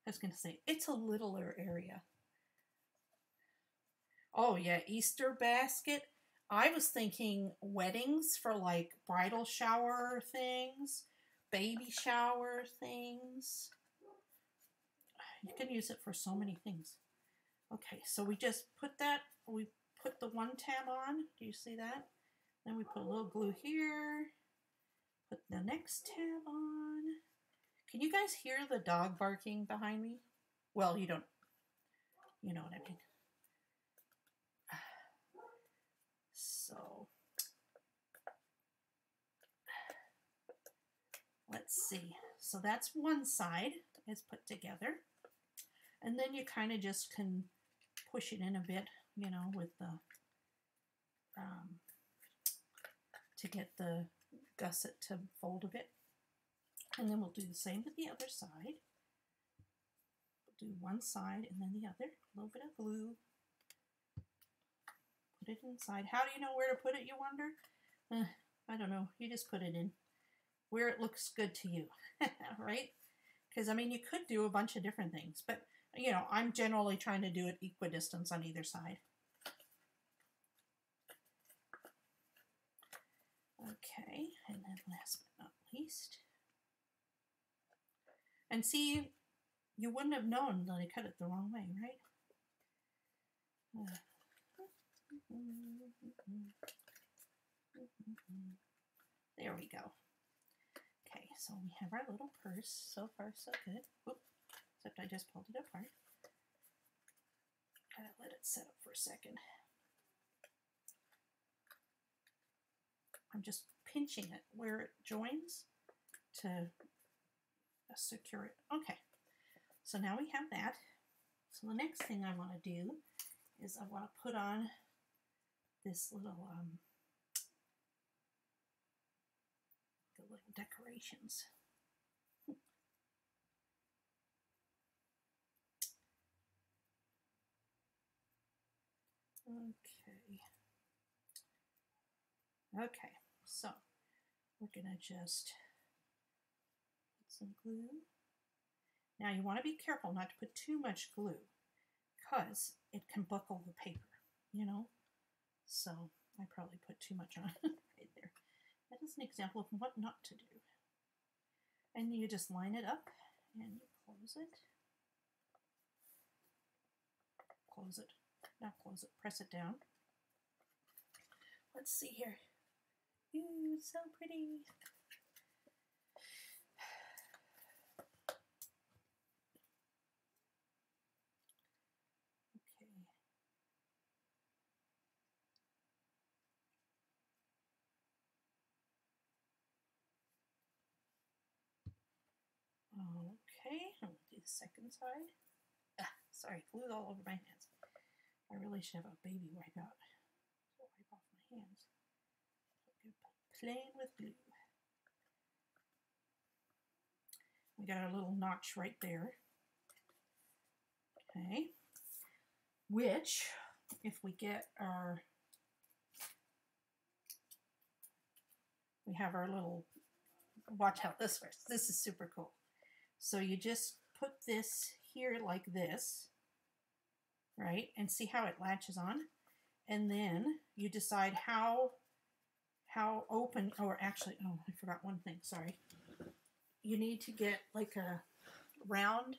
S1: I was going to say, it's a littler area. Oh yeah, Easter basket. I was thinking weddings for like bridal shower things, baby shower things. You can use it for so many things. Okay, so we just put that, we put the one tab on. Do you see that? Then we put a little glue here. Put the next tab on. Can you guys hear the dog barking behind me? Well, you don't. You know what I mean. So, let's see. So that's one side is put together. And then you kind of just can push it in a bit, you know, with the, to get the gusset to fold a bit. And then we'll do the same with the other side. We'll do one side and then the other. A little bit of glue. Put it inside. How do you know where to put it, you wonder? I don't know. You just put it in where it looks good to you, right? Because, I mean, you could do a bunch of different things, but, you know, I'm generally trying to do it equidistant on either side. Okay, and then last but not least. And see, you wouldn't have known that I cut it the wrong way, right? There we go. Okay, so we have our little purse. So far, so good. Oop, except I just pulled it apart. Gotta let it set up for a second. I'm just pinching it where it joins to secure it. Okay, so now we have that. So the next thing I want to do is I want to put on this little the little decorations. Okay, so we're gonna just put some glue. Now you want to be careful not to put too much glue because it can buckle the paper, you know. So I probably put too much on right there. That is an example of what not to do. And you just line it up and you close it. Close it. Not close it. Press it down. Let's see here. Ooh, so pretty. Okay, I'm going to do the second side. Sorry, glue all over my hands. I really should have a baby wipe out. So wipe off my hands. Plain with glue. We got our little notch right there. Okay. Which, if we get our, we have our little, watch out this first. This is super cool. So you just put this here like this, right? And see how it latches on. And then you decide how open, or actually, oh, I forgot one thing, sorry. You need to get like a round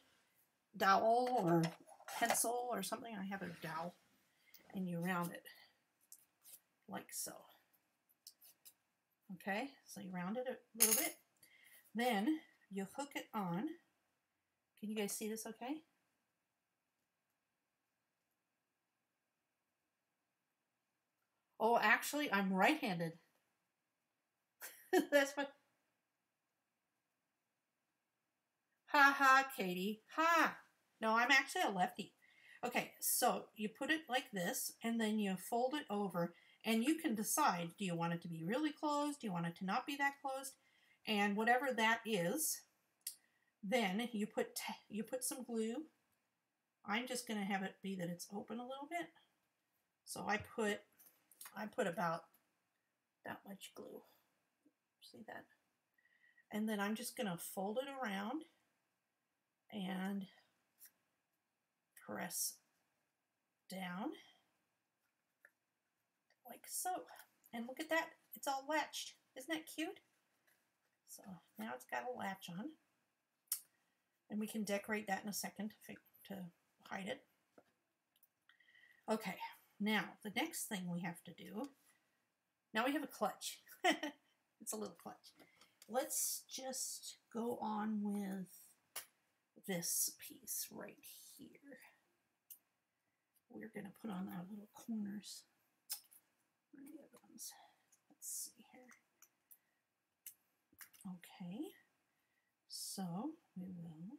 S1: dowel or pencil or something. I have a dowel. And you round it like so. Okay, so you round it a little bit. Then you hook it on. Can you guys see this okay? Oh, actually, I'm right-handed. That's what. Ha ha, Katie. Ha. No, I'm actually a lefty. Okay, so you put it like this, and then you fold it over, and you can decide, do you want it to be really closed? Do you want it to not be that closed? And whatever that is, then you put some glue. I'm just going to have it be that it's open a little bit. So I put about that much glue. See that? And then I'm just going to fold it around and press down like so. And look at that. It's all latched. Isn't that cute? So now it's got a latch on. And we can decorate that in a second to hide it. Okay, now the next thing we have to do, now we have a clutch. It's a little clutch. Let's just go on with this piece right here. We're going to put on our little corners. Where are the other ones? Let's see here. Okay, so we will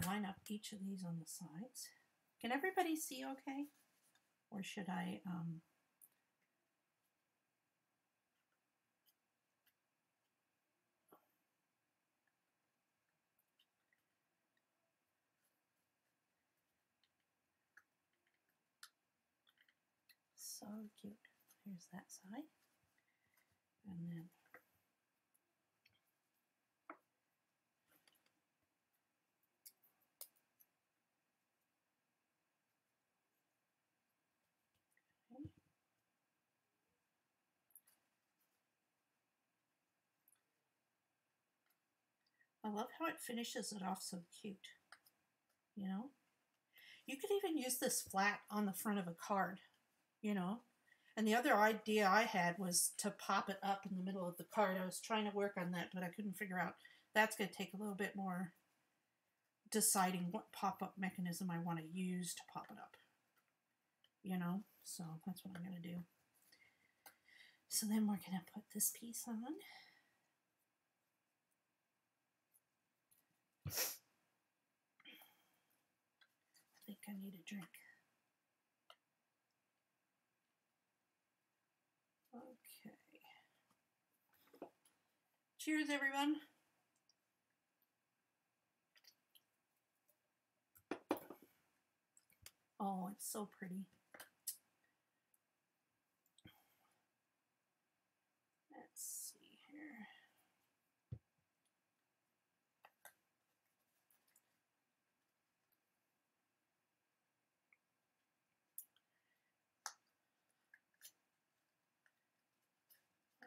S1: line up each of these on the sides. Can everybody see okay? Or should I so cute. Here's that side. And then okay. I love how it finishes it off so cute. You know? You could even use this flat on the front of a card, you know? And the other idea I had was to pop it up in the middle of the card. I was trying to work on that, but I couldn't figure out. That's going to take a little bit more deciding what pop-up mechanism I want to use to pop it up. You know? So that's what I'm going to do. So then we're going to put this piece on. I think I need a drink. Okay. Cheers, everyone. Oh, it's so pretty. Let's see here.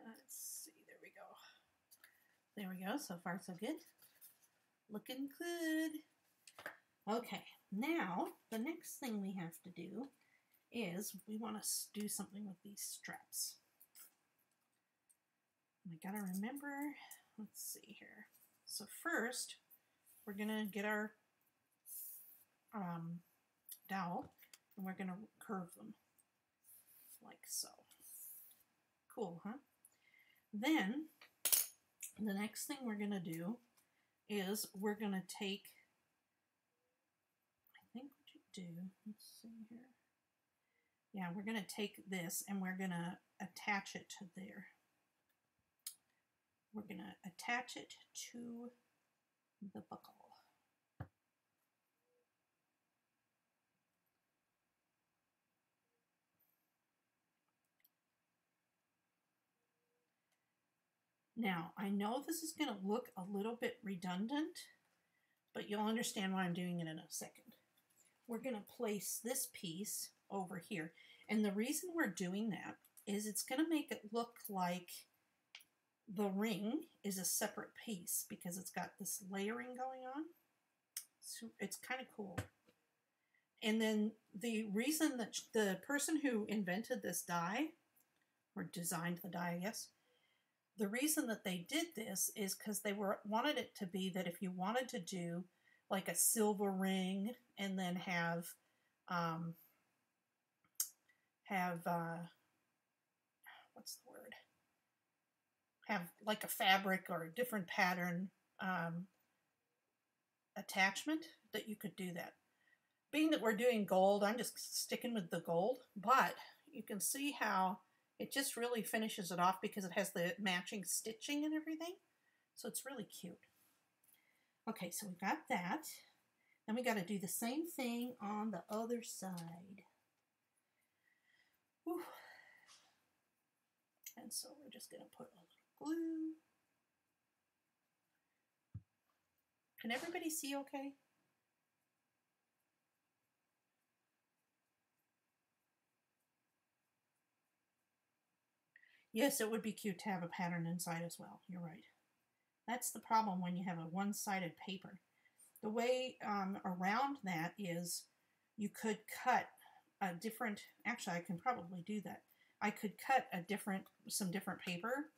S1: Let's see, there we go. There we go, so far so good. Looking good. Okay, now the next thing we have to do is we want to do something with these straps. I gotta remember, let's see here. So first, we're gonna get our dowel and we're gonna curve them like so. Cool, huh? Then the next thing we're gonna do is we're gonna take, I think what you do, let's see here. Yeah, we're gonna take this and we're gonna attach it to there. We're gonna attach it to the buckle. Now, I know this is going to look a little bit redundant, but you'll understand why I'm doing it in a second. We're going to place this piece over here. And the reason we're doing that is it's going to make it look like the ring is a separate piece because it's got this layering going on. So it's kind of cool. And then the reason that the person who invented this die, or designed the die, I guess, the reason that they did this is because they wanted it to be that if you wanted to do like a silver ring and then have what's the word? Have like a fabric or a different pattern attachment, that you could do that. Being that we're doing gold, I'm just sticking with the gold, but you can see how it just really finishes it off because it has the matching stitching and everything. So it's really cute. Okay, so we got that. Then we got to do the same thing on the other side. Whew. And so we're just going to put a little glue. Can everybody see okay? Yes, it would be cute to have a pattern inside as well. You're right. That's the problem when you have a one-sided paper. The way around that is you could cut a different, actually I can probably do that. I could cut some different paper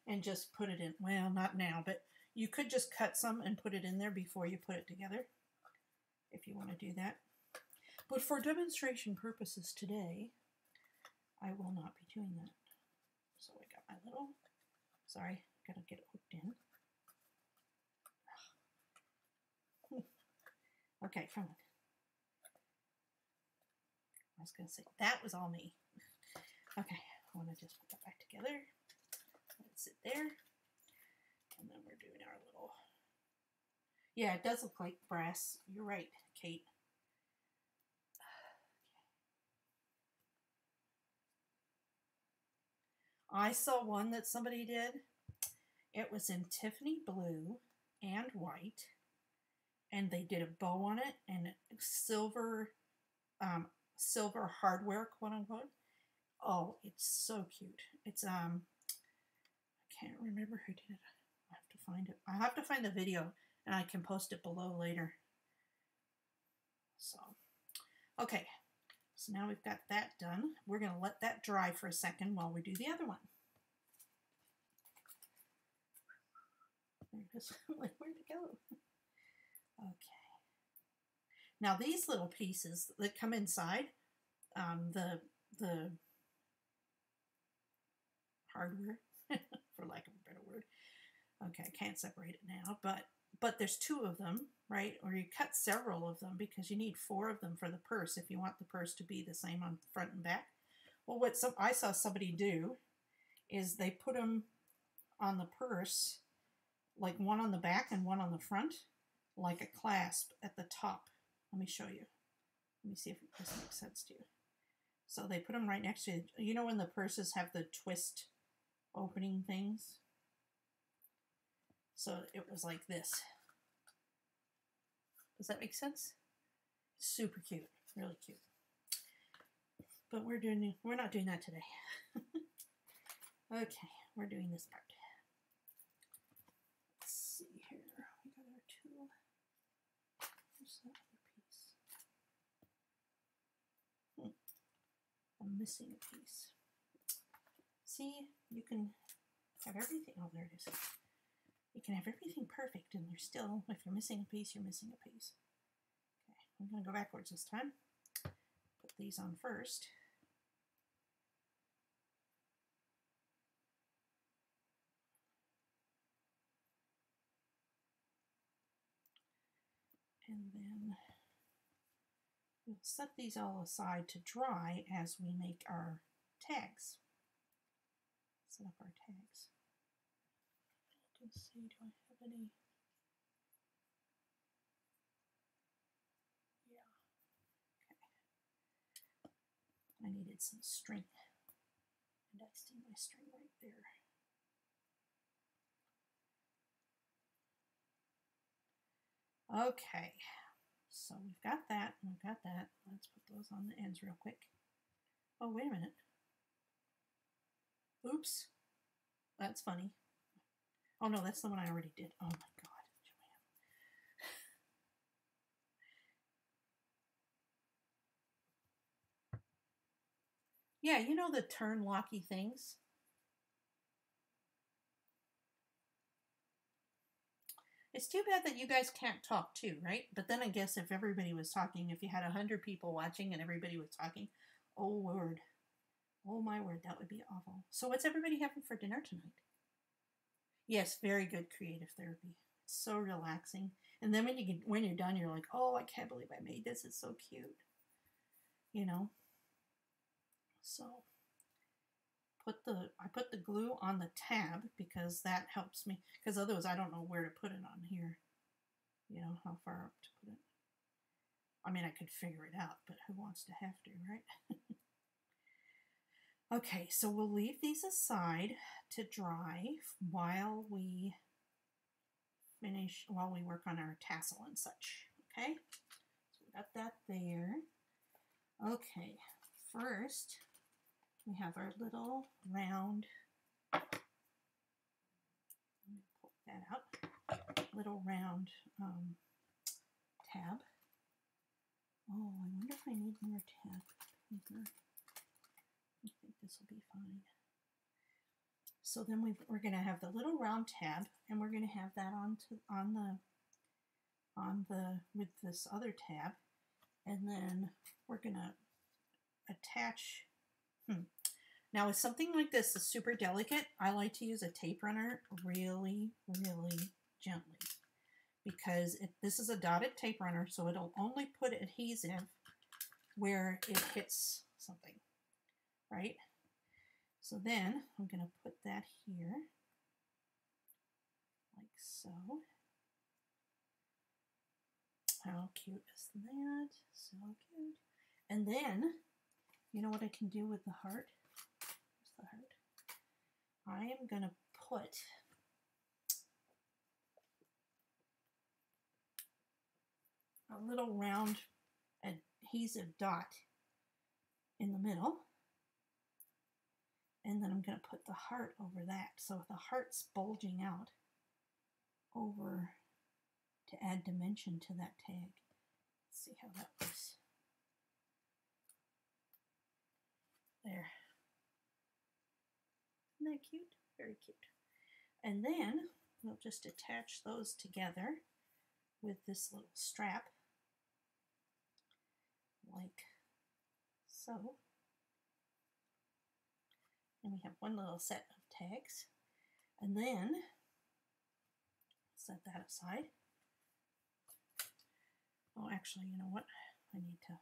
S1: and just put it in, well, not now, but you could just cut some and put it in there before you put it together, if you want to do that. But for demonstration purposes today, I will not be doing that. So I got my little, sorry, gotta get it hooked in. Okay, come on. I was gonna say, that was all me. Okay, I wanna just put that back together. Let it sit there. And then we're doing our little, yeah, it does look like brass. You're right, Kate. I saw one that somebody did. It was in Tiffany blue and white, and they did a bow on it and silver, silver hardware, quote unquote. Oh, it's so cute. It's I can't remember who did it. I have to find it. I have to find the video, and I can post it below later. So, okay. So now we've got that done. We're going to let that dry for a second while we do the other one. There it is. Where'd it go? Okay. Now these little pieces that come inside, the hardware, for lack of a better word. Okay, I can't separate it now, but there's two of them, right? Or you cut several of them because you need 4 of them for the purse if you want the purse to be the same on front and back. Well, what I saw somebody do is they put them on the purse, like one on the back and one on the front, like a clasp at the top. Let me show you. Let me see if this makes sense to you. So they put them right next to you. You know when the purses have the twist opening things? So it was like this. Does that make sense? Super cute, really cute. But we're not doing that today. Okay, we're doing this part. Let's see here. We got our tool. Where's that other piece? I'm missing a piece. See, you can have everything. Oh, there it is. You can have everything perfect, and you're still, if you're missing a piece, you're missing a piece. Okay, I'm going to go backwards this time. Put these on first. And then we'll set these all aside to dry as we make our tags. Set up our tags. Let's see, do I have any? Yeah. Okay. I needed some string. And I see my string right there. Okay, so we've got that, and we've got that. Let's put those on the ends real quick. Oh, wait a minute. Oops. That's funny. Oh, no, that's the one I already did. Oh, my God. Yeah, you know the turn locky things? It's too bad that you guys can't talk too, right? But then I guess if everybody was talking, if you had 100 people watching and everybody was talking, oh, Lord. Oh, my word, that would be awful. So what's everybody having for dinner tonight? Yes, very good creative therapy. It's so relaxing. And then when you're done, you're like, oh, I can't believe I made this. It's so cute. You know? So I put the glue on the tab because that helps me. Because otherwise I don't know where to put it on here. You know, how far up to put it. I mean, I could figure it out, but who wants to have to, right? Okay, so we'll leave these aside to dry while we work on our tassel and such. Okay, so we got that there. Okay, first we have our little round. Let me pull that out. little round tab. Oh, I wonder if I need more tab paper. I think this will be fine. So then we're going to have the little round tab, and we're going to have that with this other tab, and then we're going to attach. Now with something like this that's super delicate, I like to use a tape runner really, really gently, because this is a dotted tape runner, so it'll only put adhesive where it hits something, right? So then I'm going to put that here, like so. How cute is that? So cute. And then, you know what I can do with the heart? Where's the heart? I am going to put a little round adhesive dot in the middle. And then I'm going to put the heart over that. So the heart's bulging out over to add dimension to that tag. Let's see how that works. There. Isn't that cute? Very cute. And then we'll just attach those together with this little strap, like so. And we have one little set of tags. And then set that aside. Oh, actually, you know what? I need to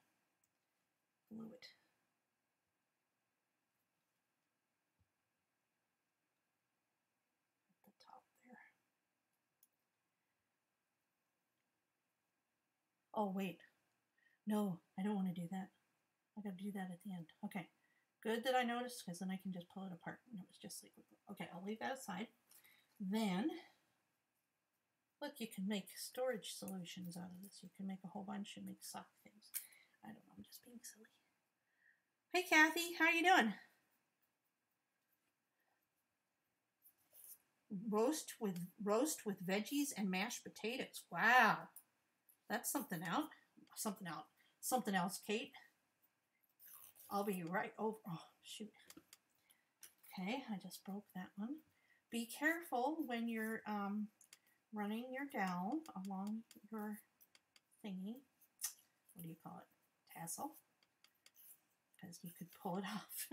S1: glue it. At the top there. Oh, wait. No, I don't want to do that. I got to do that at the end. Okay. Good that I noticed, because then I can just pull it apart. And it was just liquid glue. Okay, I'll leave that aside. Then, look, you can make storage solutions out of this. You can make a whole bunch and make sock things. I don't know, I'm just being silly. Hey, Kathy, how you doing? Roast with veggies and mashed potatoes. Wow, that's something out. Something else, Kate. I'll be right over. Oh, shoot. Okay, I just broke that one. Be careful when you're running your dowel along your thingy. What do you call it? Tassel. Because you could pull it off.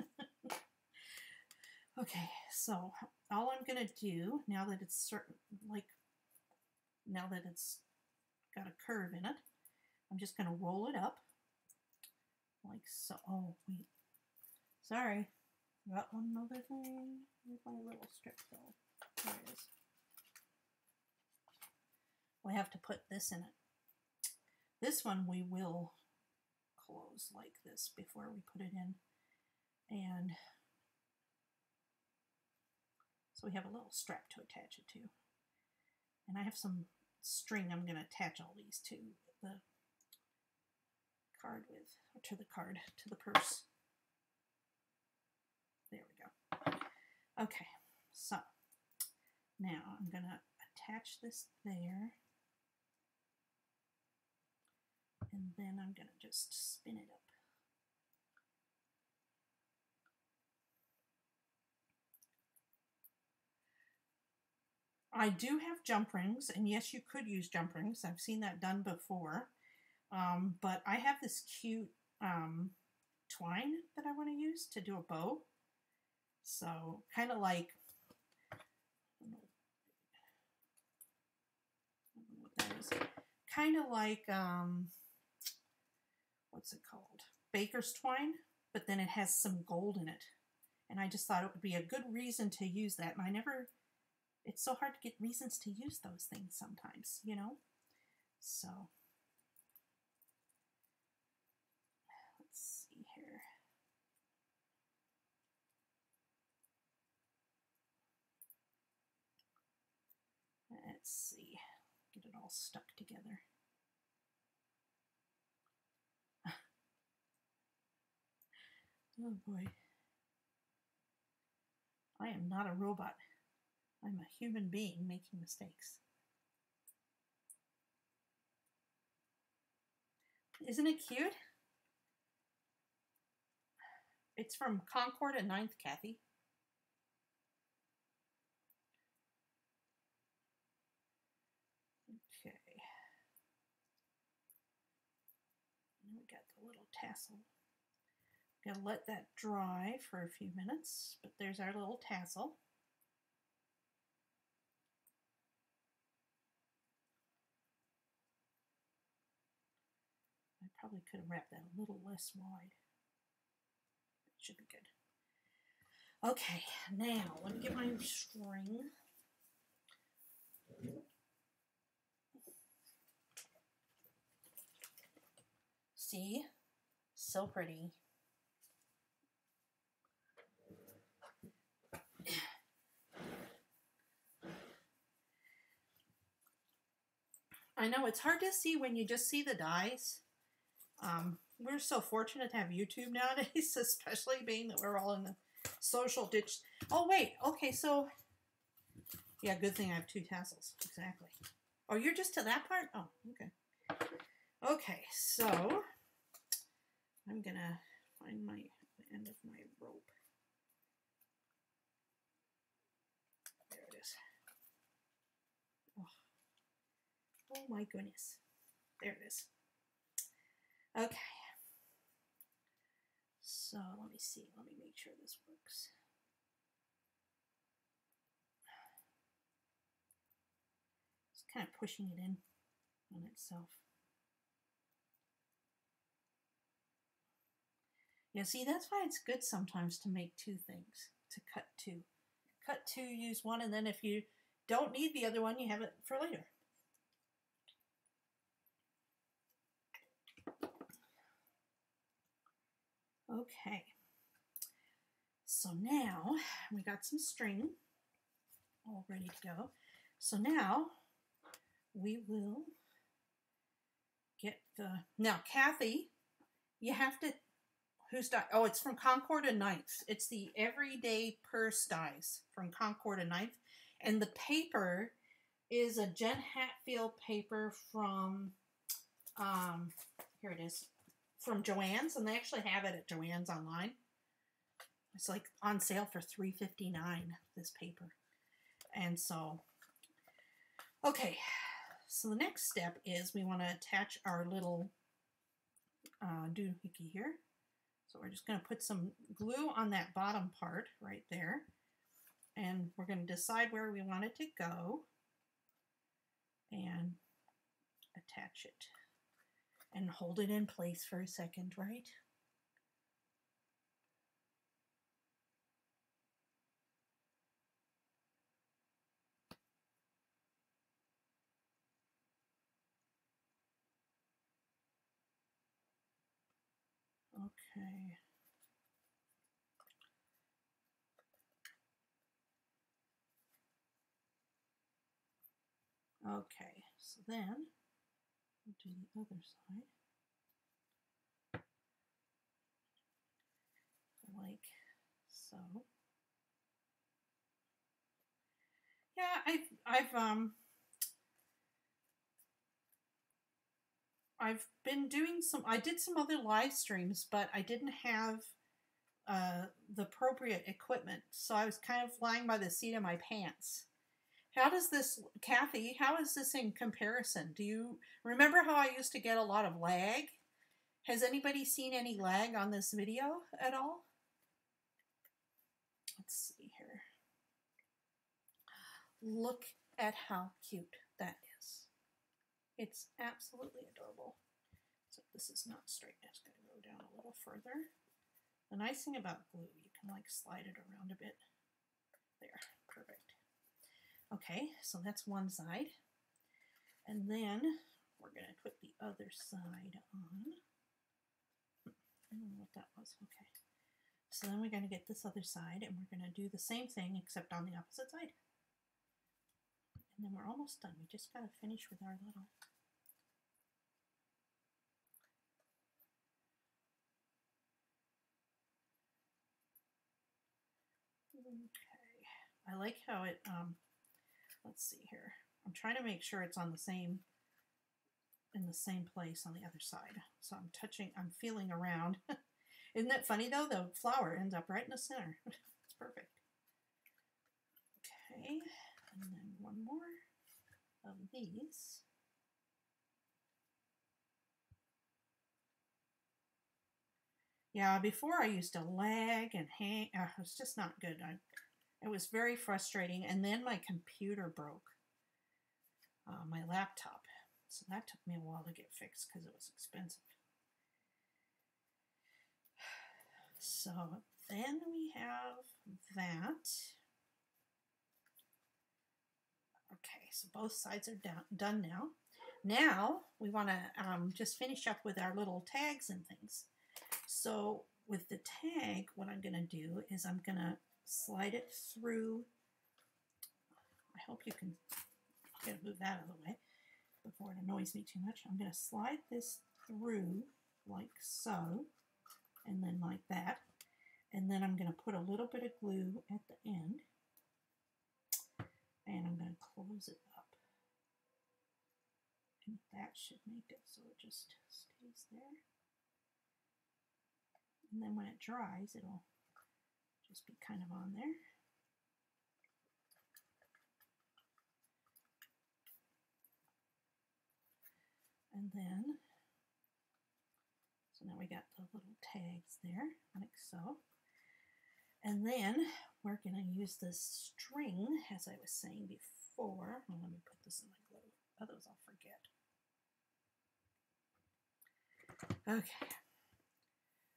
S1: Okay, so all I'm going to do, now that it's got a curve in it, I'm just going to roll it up. Like so. Oh, wait. Sorry. Got one other thing. Where's my little strip though? There it is. We have to put this in it. This one we will close like this before we put it in. And so we have a little strap to attach it to. And I have some string I'm going to attach all these to the card with, or to the purse. There we go. Okay, so now I'm going to attach this there. And then I'm going to just spin it up. I do have jump rings, and yes, you could use jump rings. I've seen that done before. But I have this cute twine that I want to use to do a bow. So kind of like, I don't know what that is. Kind of like, what's it called? Baker's twine, but then it has some gold in it. And I just thought it would be a good reason to use that. And it's so hard to get reasons to use those things sometimes, you know? So, let's see here. Let's see. Get it all stuck together. Oh boy. I am not a robot. I'm a human being making mistakes. Isn't it cute? It's from Concord and 9th, Kathy. Okay. And we got the little tassel. Gotta let that dry for a few minutes, but there's our little tassel. I probably could have wrapped that a little less wide. It should be good. Okay, now let me get my string. See? So pretty. I know it's hard to see when you just see the dies. We're so fortunate to have YouTube nowadays, especially being that we're all in the social ditch. Oh, wait. Okay, so... Yeah, good thing I have 2 tassels. Exactly. Oh, you're just to that part? Oh, okay. Okay, so... I'm going to find the end of my rope. There it is. Oh my goodness. There it is. Okay. So let me see. Let me make sure this works. Just kind of pushing it in on itself. Yeah, see, that's why it's good sometimes to make 2 things, to cut 2. Cut 2, use 1, and then if you don't need the other one, you have it for later. Okay, so now we got some string all ready to go. So now we will get now Kathy, you have to, who's die? Oh, it's from Concord and 9th. It's the Everyday Purse dies from Concord and 9th. And the paper is a Jen Hatfield paper from, here it is, from Joann's, and they actually have it at Joann's online. It's like on sale for $3.59, this paper. And so, okay, so the next step is we want to attach our little doohickey here. So we're just going to put some glue on that bottom part right there. And we're going to decide where we want it to go and attach it. And hold it in place for a second, right? Okay. Okay, so then we'll do the other side. Like so. Yeah, I've been doing I did some other live streams, but I didn't have the appropriate equipment, so I was kind of flying by the seat of my pants. How does this, Kathy, how is this in comparison? Do you remember how I used to get a lot of lag? Has anybody seen any lag on this video at all? Let's see here. Look at how cute that is. It's absolutely adorable. So this is not straight. It's going to go down a little further. The nice thing about glue, you can like slide it around a bit. There, perfect. Okay, so that's one side. And then we're going to put the other side on. I don't know what that was. Okay. So then we're going to get this other side, and we're going to do the same thing except on the opposite side. And then we're almost done. We just got to finish with our little... Okay. I like how it, let's see here. I'm trying to make sure it's on the same in the same place on the other side. So I'm feeling around. Isn't that funny though? The flower ends up right in the center. It's perfect. Okay, and then one more of these. Yeah, before I used to lag and hang. It was just not good. It was very frustrating. And then my computer broke, my laptop. So that took me a while to get fixed because it was expensive. So then we have that. Okay, so both sides are done now. Now we want to just finish up with our little tags and things. So with the tag, what I'm going to do is I'm going to slide it through. I hope you can. I'm going to move that out of the way before it annoys me too much. I'm going to slide this through like so, and then like that. And then I'm going to put a little bit of glue at the end. And I'm going to close it up. And that should make it so it just stays there. And then when it dries, it'll just be kind of on there. And then, so now we got the little tags there, like so. And then we're going to use this string, as I was saying before. Well, let me put this in my glue, otherwise I'll forget. Okay,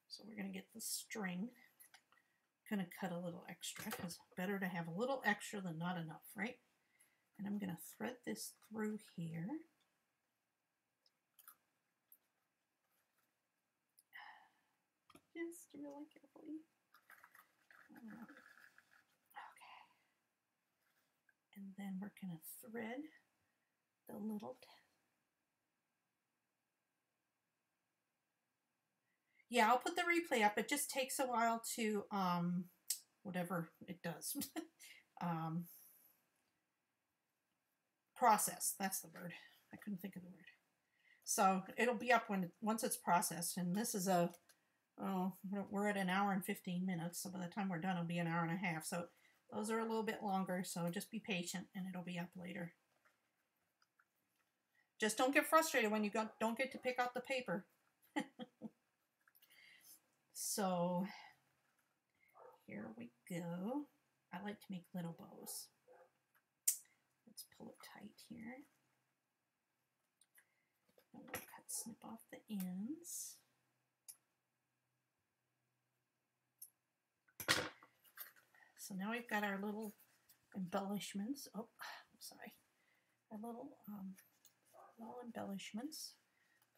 S1: so we're going to get the string. I'm going to cut a little extra, because it's better to have a little extra than not enough, right? And I'm going to thread this through here. Just really carefully. Okay. And then we're going to thread the little yeah, I'll put the replay up. It just takes a while to whatever it does. Process. That's the word. I couldn't think of the word. So it'll be up once it's processed. And this is we're at 1 hour and 15 minutes. So by the time we're done, it'll be 1 hour and a half. So those are a little bit longer. So just be patient and it'll be up later. Just don't get frustrated when you don't get to pick out the paper. So here we go. I like to make little bows. Let's pull it tight here. And we'll snip off the ends. So now we've got our little embellishments. Oh, sorry. Our little embellishments.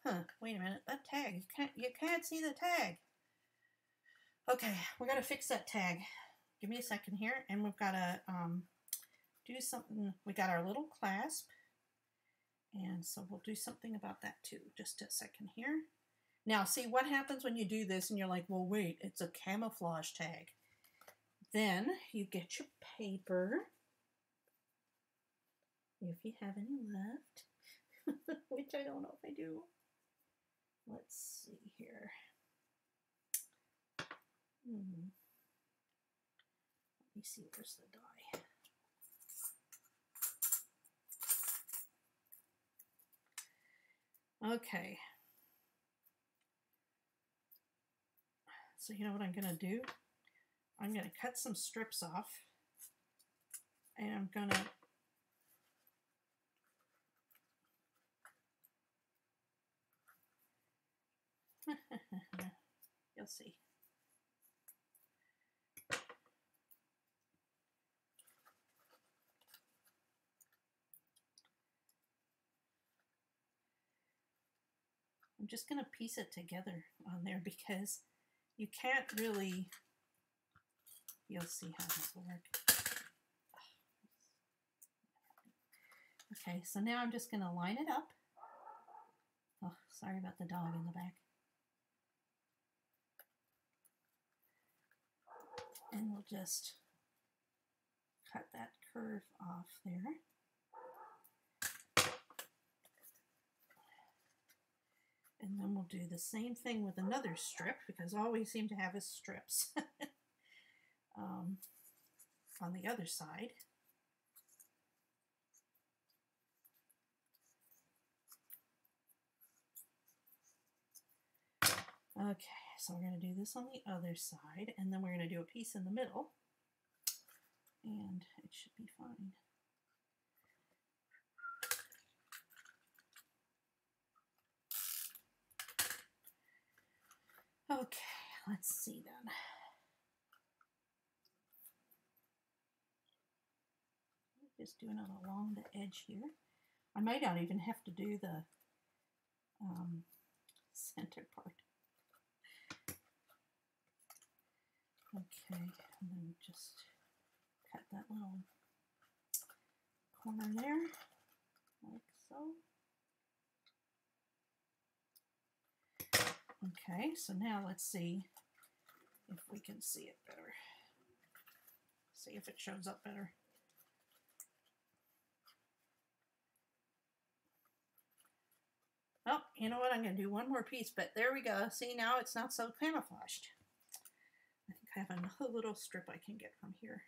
S1: Huh, wait a minute. That tag, you can't see the tag. Okay, we're going to fix that tag. Give me a second here. And we've got to do something. We got our little clasp. And so we'll do something about that too. Just a second here. Now, see what happens when you do this and you're like, well, wait, it's a camouflage tag. Then you get your paper. If you have any left. Which I don't know if I do. Let's see here. Let me see, where's the die? Okay. So you know what I'm going to do? I'm going to cut some strips off. And I'm going to you'll see. I'm just going to piece it together on there because you can't really, you'll see how this will work. Okay, so now I'm just going to line it up. Oh, sorry about the dog in the back. And we'll just cut that curve off there. And then we'll do the same thing with another strip, because all we seem to have is strips on the other side. Okay, so we're going to do this on the other side, and then we're going to do a piece in the middle, and it should be fine. Okay, let's see then. Just doing it along the edge here. I might not even have to do the center part. Okay, and then just cut that little corner there, like so. Okay, so now let's see if we can see it better. See if it shows up better. Oh, you know what? I'm going to do one more piece, but there we go. See, now it's not so camouflaged. I think I have another little strip I can get from here.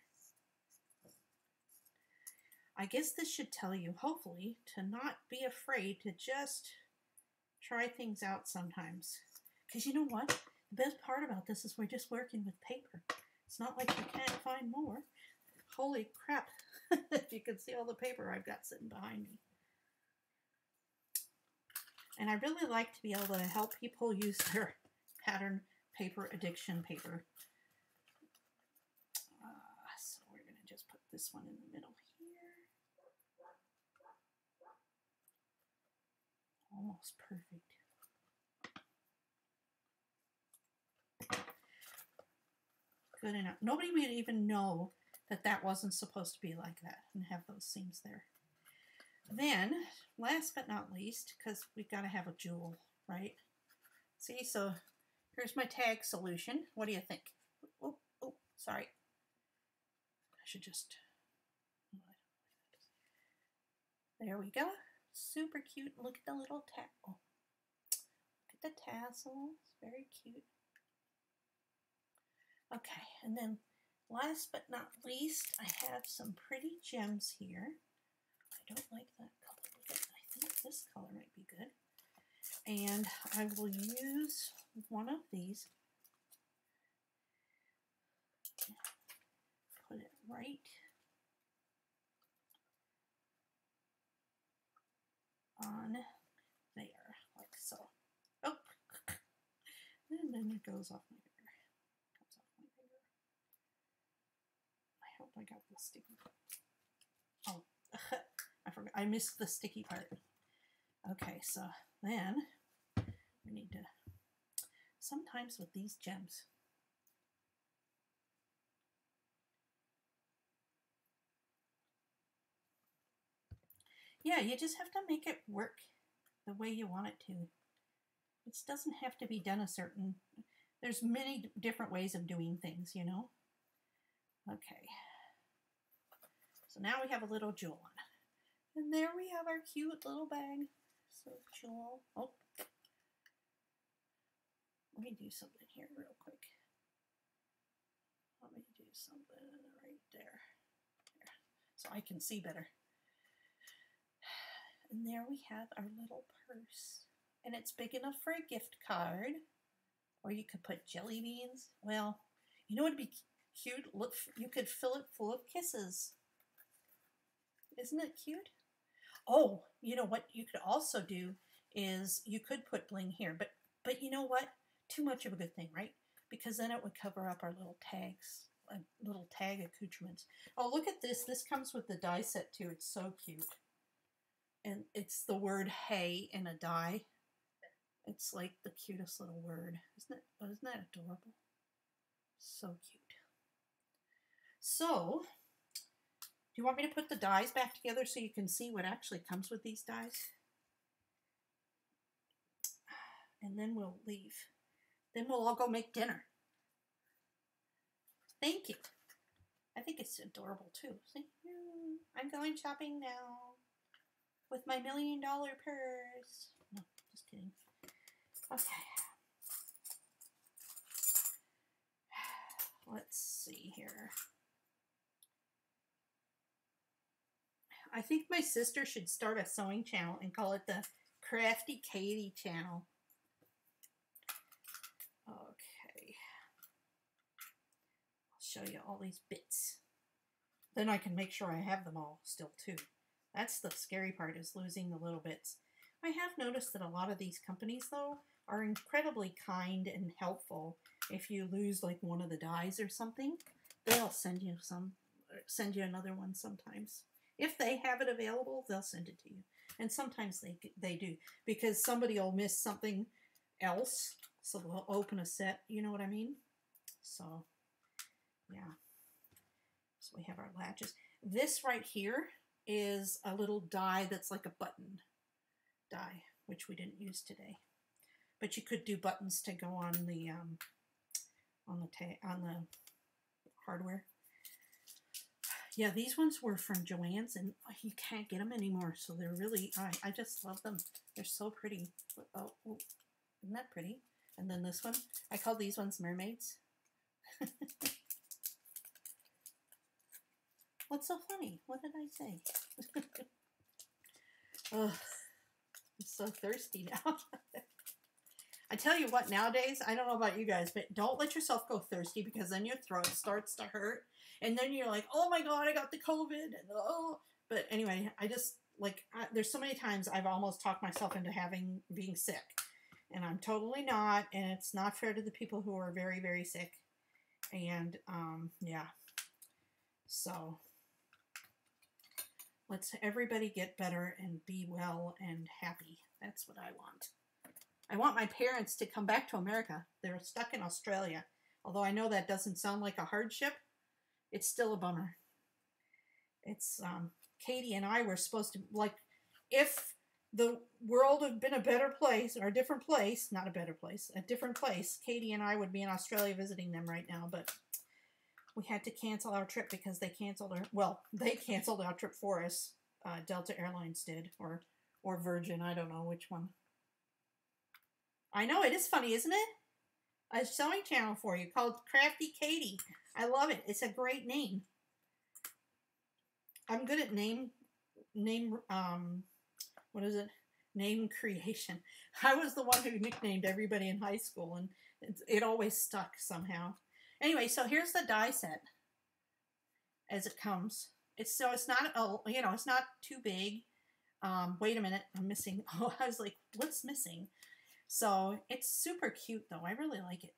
S1: I guess this should tell you, hopefully, to not be afraid to just try things out sometimes. Because you know what? The best part about this is we're just working with paper. It's not like you can't find more. Holy crap. If you can see all the paper I've got sitting behind me. And I really like to be able to help people use their pattern paper addiction paper. So we're going to just put this one in the middle here. Almost perfect. Good enough. Nobody would even know that that wasn't supposed to be like that and have those seams there. Then, last but not least, because we've got to have a jewel, right? See, so here's my tag solution. What do you think? Oh, sorry. I should just... There we go. Super cute. Look at the little tassel. Look at the tassels. Very cute. Okay, and then last but not least, I have some pretty gems here. I don't like that color, but I think this color might be good. And I will use one of these. Put it right on there, like so. Oh, and then it goes off my finger. I hope I got the sticky part. Oh, I forgot. I missed the sticky part. Okay, so then we need to, sometimes with these gems, yeah, you just have to make it work the way you want it to. It doesn't have to be done a certain, there's many different ways of doing things, you know. Okay. So now we have a little jewel on it. And there we have our cute little bag. So jewel. Oh. Let me do something here real quick. Let me do something right there. So I can see better. And there we have our little purse. And it's big enough for a gift card. Or you could put jelly beans. Well, you know what would be cute? Look, you could fill it full of kisses. Isn't it cute? Oh, you know what you could also do is you could put bling here. But you know what? Too much of a good thing, right? Because then it would cover up our little tags. Little tag accoutrements. Oh, look at this. This comes with the die set too. It's so cute. And it's the word hey in a die. It's like the cutest little word. Isn't that adorable? So cute. So, do you want me to put the dies back together so you can see what actually comes with these dies? And then we'll leave. Then we'll all go make dinner. Thank you. I think it's adorable too. See? I'm going shopping now with my $1 million purse. No, just kidding. Okay. Let's see here. I think my sister should start a sewing channel and call it the Crafty Katie channel. Okay. I'll show you all these bits. Then I can make sure I have them all still too. That's the scary part, is losing the little bits. I have noticed that a lot of these companies though are incredibly kind and helpful. If you lose like one of the dies or something, they'll send you another one sometimes. If they have it available, they'll send it to you. And sometimes they do, because somebody will miss something else, so they'll open a set, you know what I mean? So, yeah. So we have our latches. This right here is a little die that's like a button die, which we didn't use today. But you could do buttons to go on the hardware. Yeah, these ones were from Joann's, and you can't get them anymore, so they're really, I just love them. They're so pretty. Oh, isn't that pretty? And then this one, I call these ones mermaids. What's so funny? What did I say? Oh, I'm so thirsty now. I tell you what, nowadays, I don't know about you guys, but don't let yourself go thirsty, because then your throat starts to hurt. And then you're like, oh my God, I got the COVID. And oh, but anyway, I just like, there's so many times I've almost talked myself into being sick, and I'm totally not. And it's not fair to the people who are very, very sick. And yeah, so let's everybody get better and be well and happy. That's what I want. I want my parents to come back to America. They're stuck in Australia. Although I know that doesn't sound like a hardship, it's still a bummer. It's, Katie and I were supposed to, like, if the world had been a better place, or a different place, not a better place, a different place, Katie and I would be in Australia visiting them right now, but we had to cancel our trip because they canceled they canceled our trip for us. Delta Airlines did, or Virgin, I don't know which one. I know, it is funny, isn't it? A sewing channel for you called Crafty Katie. I love it. It's a great name. I'm good at name, what is it? Name creation. I was the one who nicknamed everybody in high school, and it always stuck somehow. Anyway, so here's the die set as it comes. It's not, it's not too big. Wait a minute, I'm missing. Oh, I was like, what's missing? So it's super cute though. I really like it.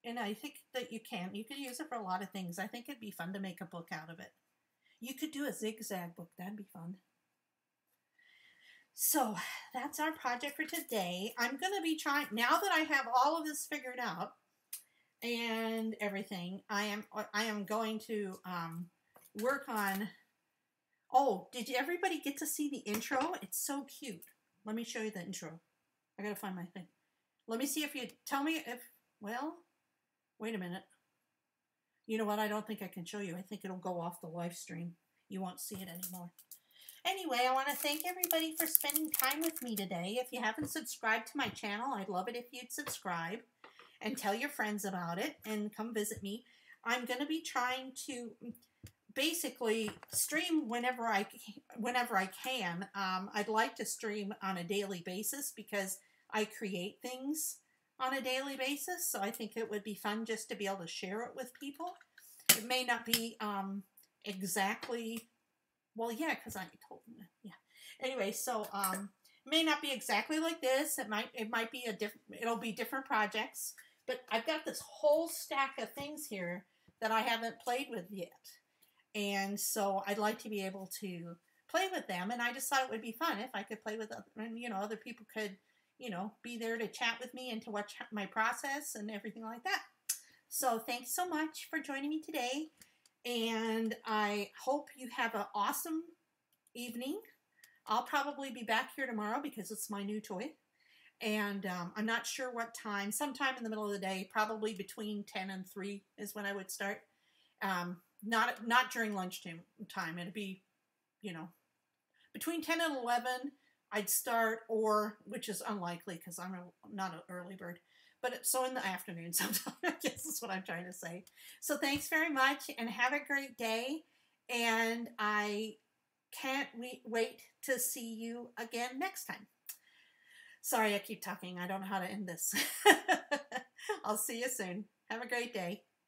S1: And I think that you could use it for a lot of things. I think it'd be fun to make a book out of it. You could do a zigzag book. That'd be fun. So that's our project for today. I'm going to be trying, now that I have all of this figured out and everything, I am going to work on, oh, did everybody get to see the intro? It's so cute. Let me show you the intro. I got to find my thing. Let me see if you tell me if, well, wait a minute. You know what? I don't think I can show you. I think it'll go off the live stream. You won't see it anymore. Anyway, I want to thank everybody for spending time with me today. If you haven't subscribed to my channel, I'd love it if you'd subscribe and tell your friends about it and come visit me. I'm going to be trying to basically stream whenever I can. I'd like to stream on a daily basis because I create things on a daily basis. So I think it would be fun just to be able to share it with people. It may not be exactly, well, yeah, because I told them, yeah. Anyway, so may not be exactly like this. It might be it'll be different projects. But I've got this whole stack of things here that I haven't played with yet. And so I'd like to be able to play with them. And I just thought it would be fun if I could play with them. And, other people could, be there to chat with me and to watch my process and everything like that. So thanks so much for joining me today. And I hope you have an awesome evening. I'll probably be back here tomorrow because it's my new toy. And I'm not sure what time. Sometime in the middle of the day, probably between 10 and 3 is when I would start. Not during lunchtime. It'd be, between 10 and 11. I'd start, or, which is unlikely because I'm not an early bird, but so in the afternoon sometime, I guess is what I'm trying to say. So thanks very much and have a great day. And I can't wait to see you again next time. Sorry, I keep talking. I don't know how to end this. I'll see you soon. Have a great day.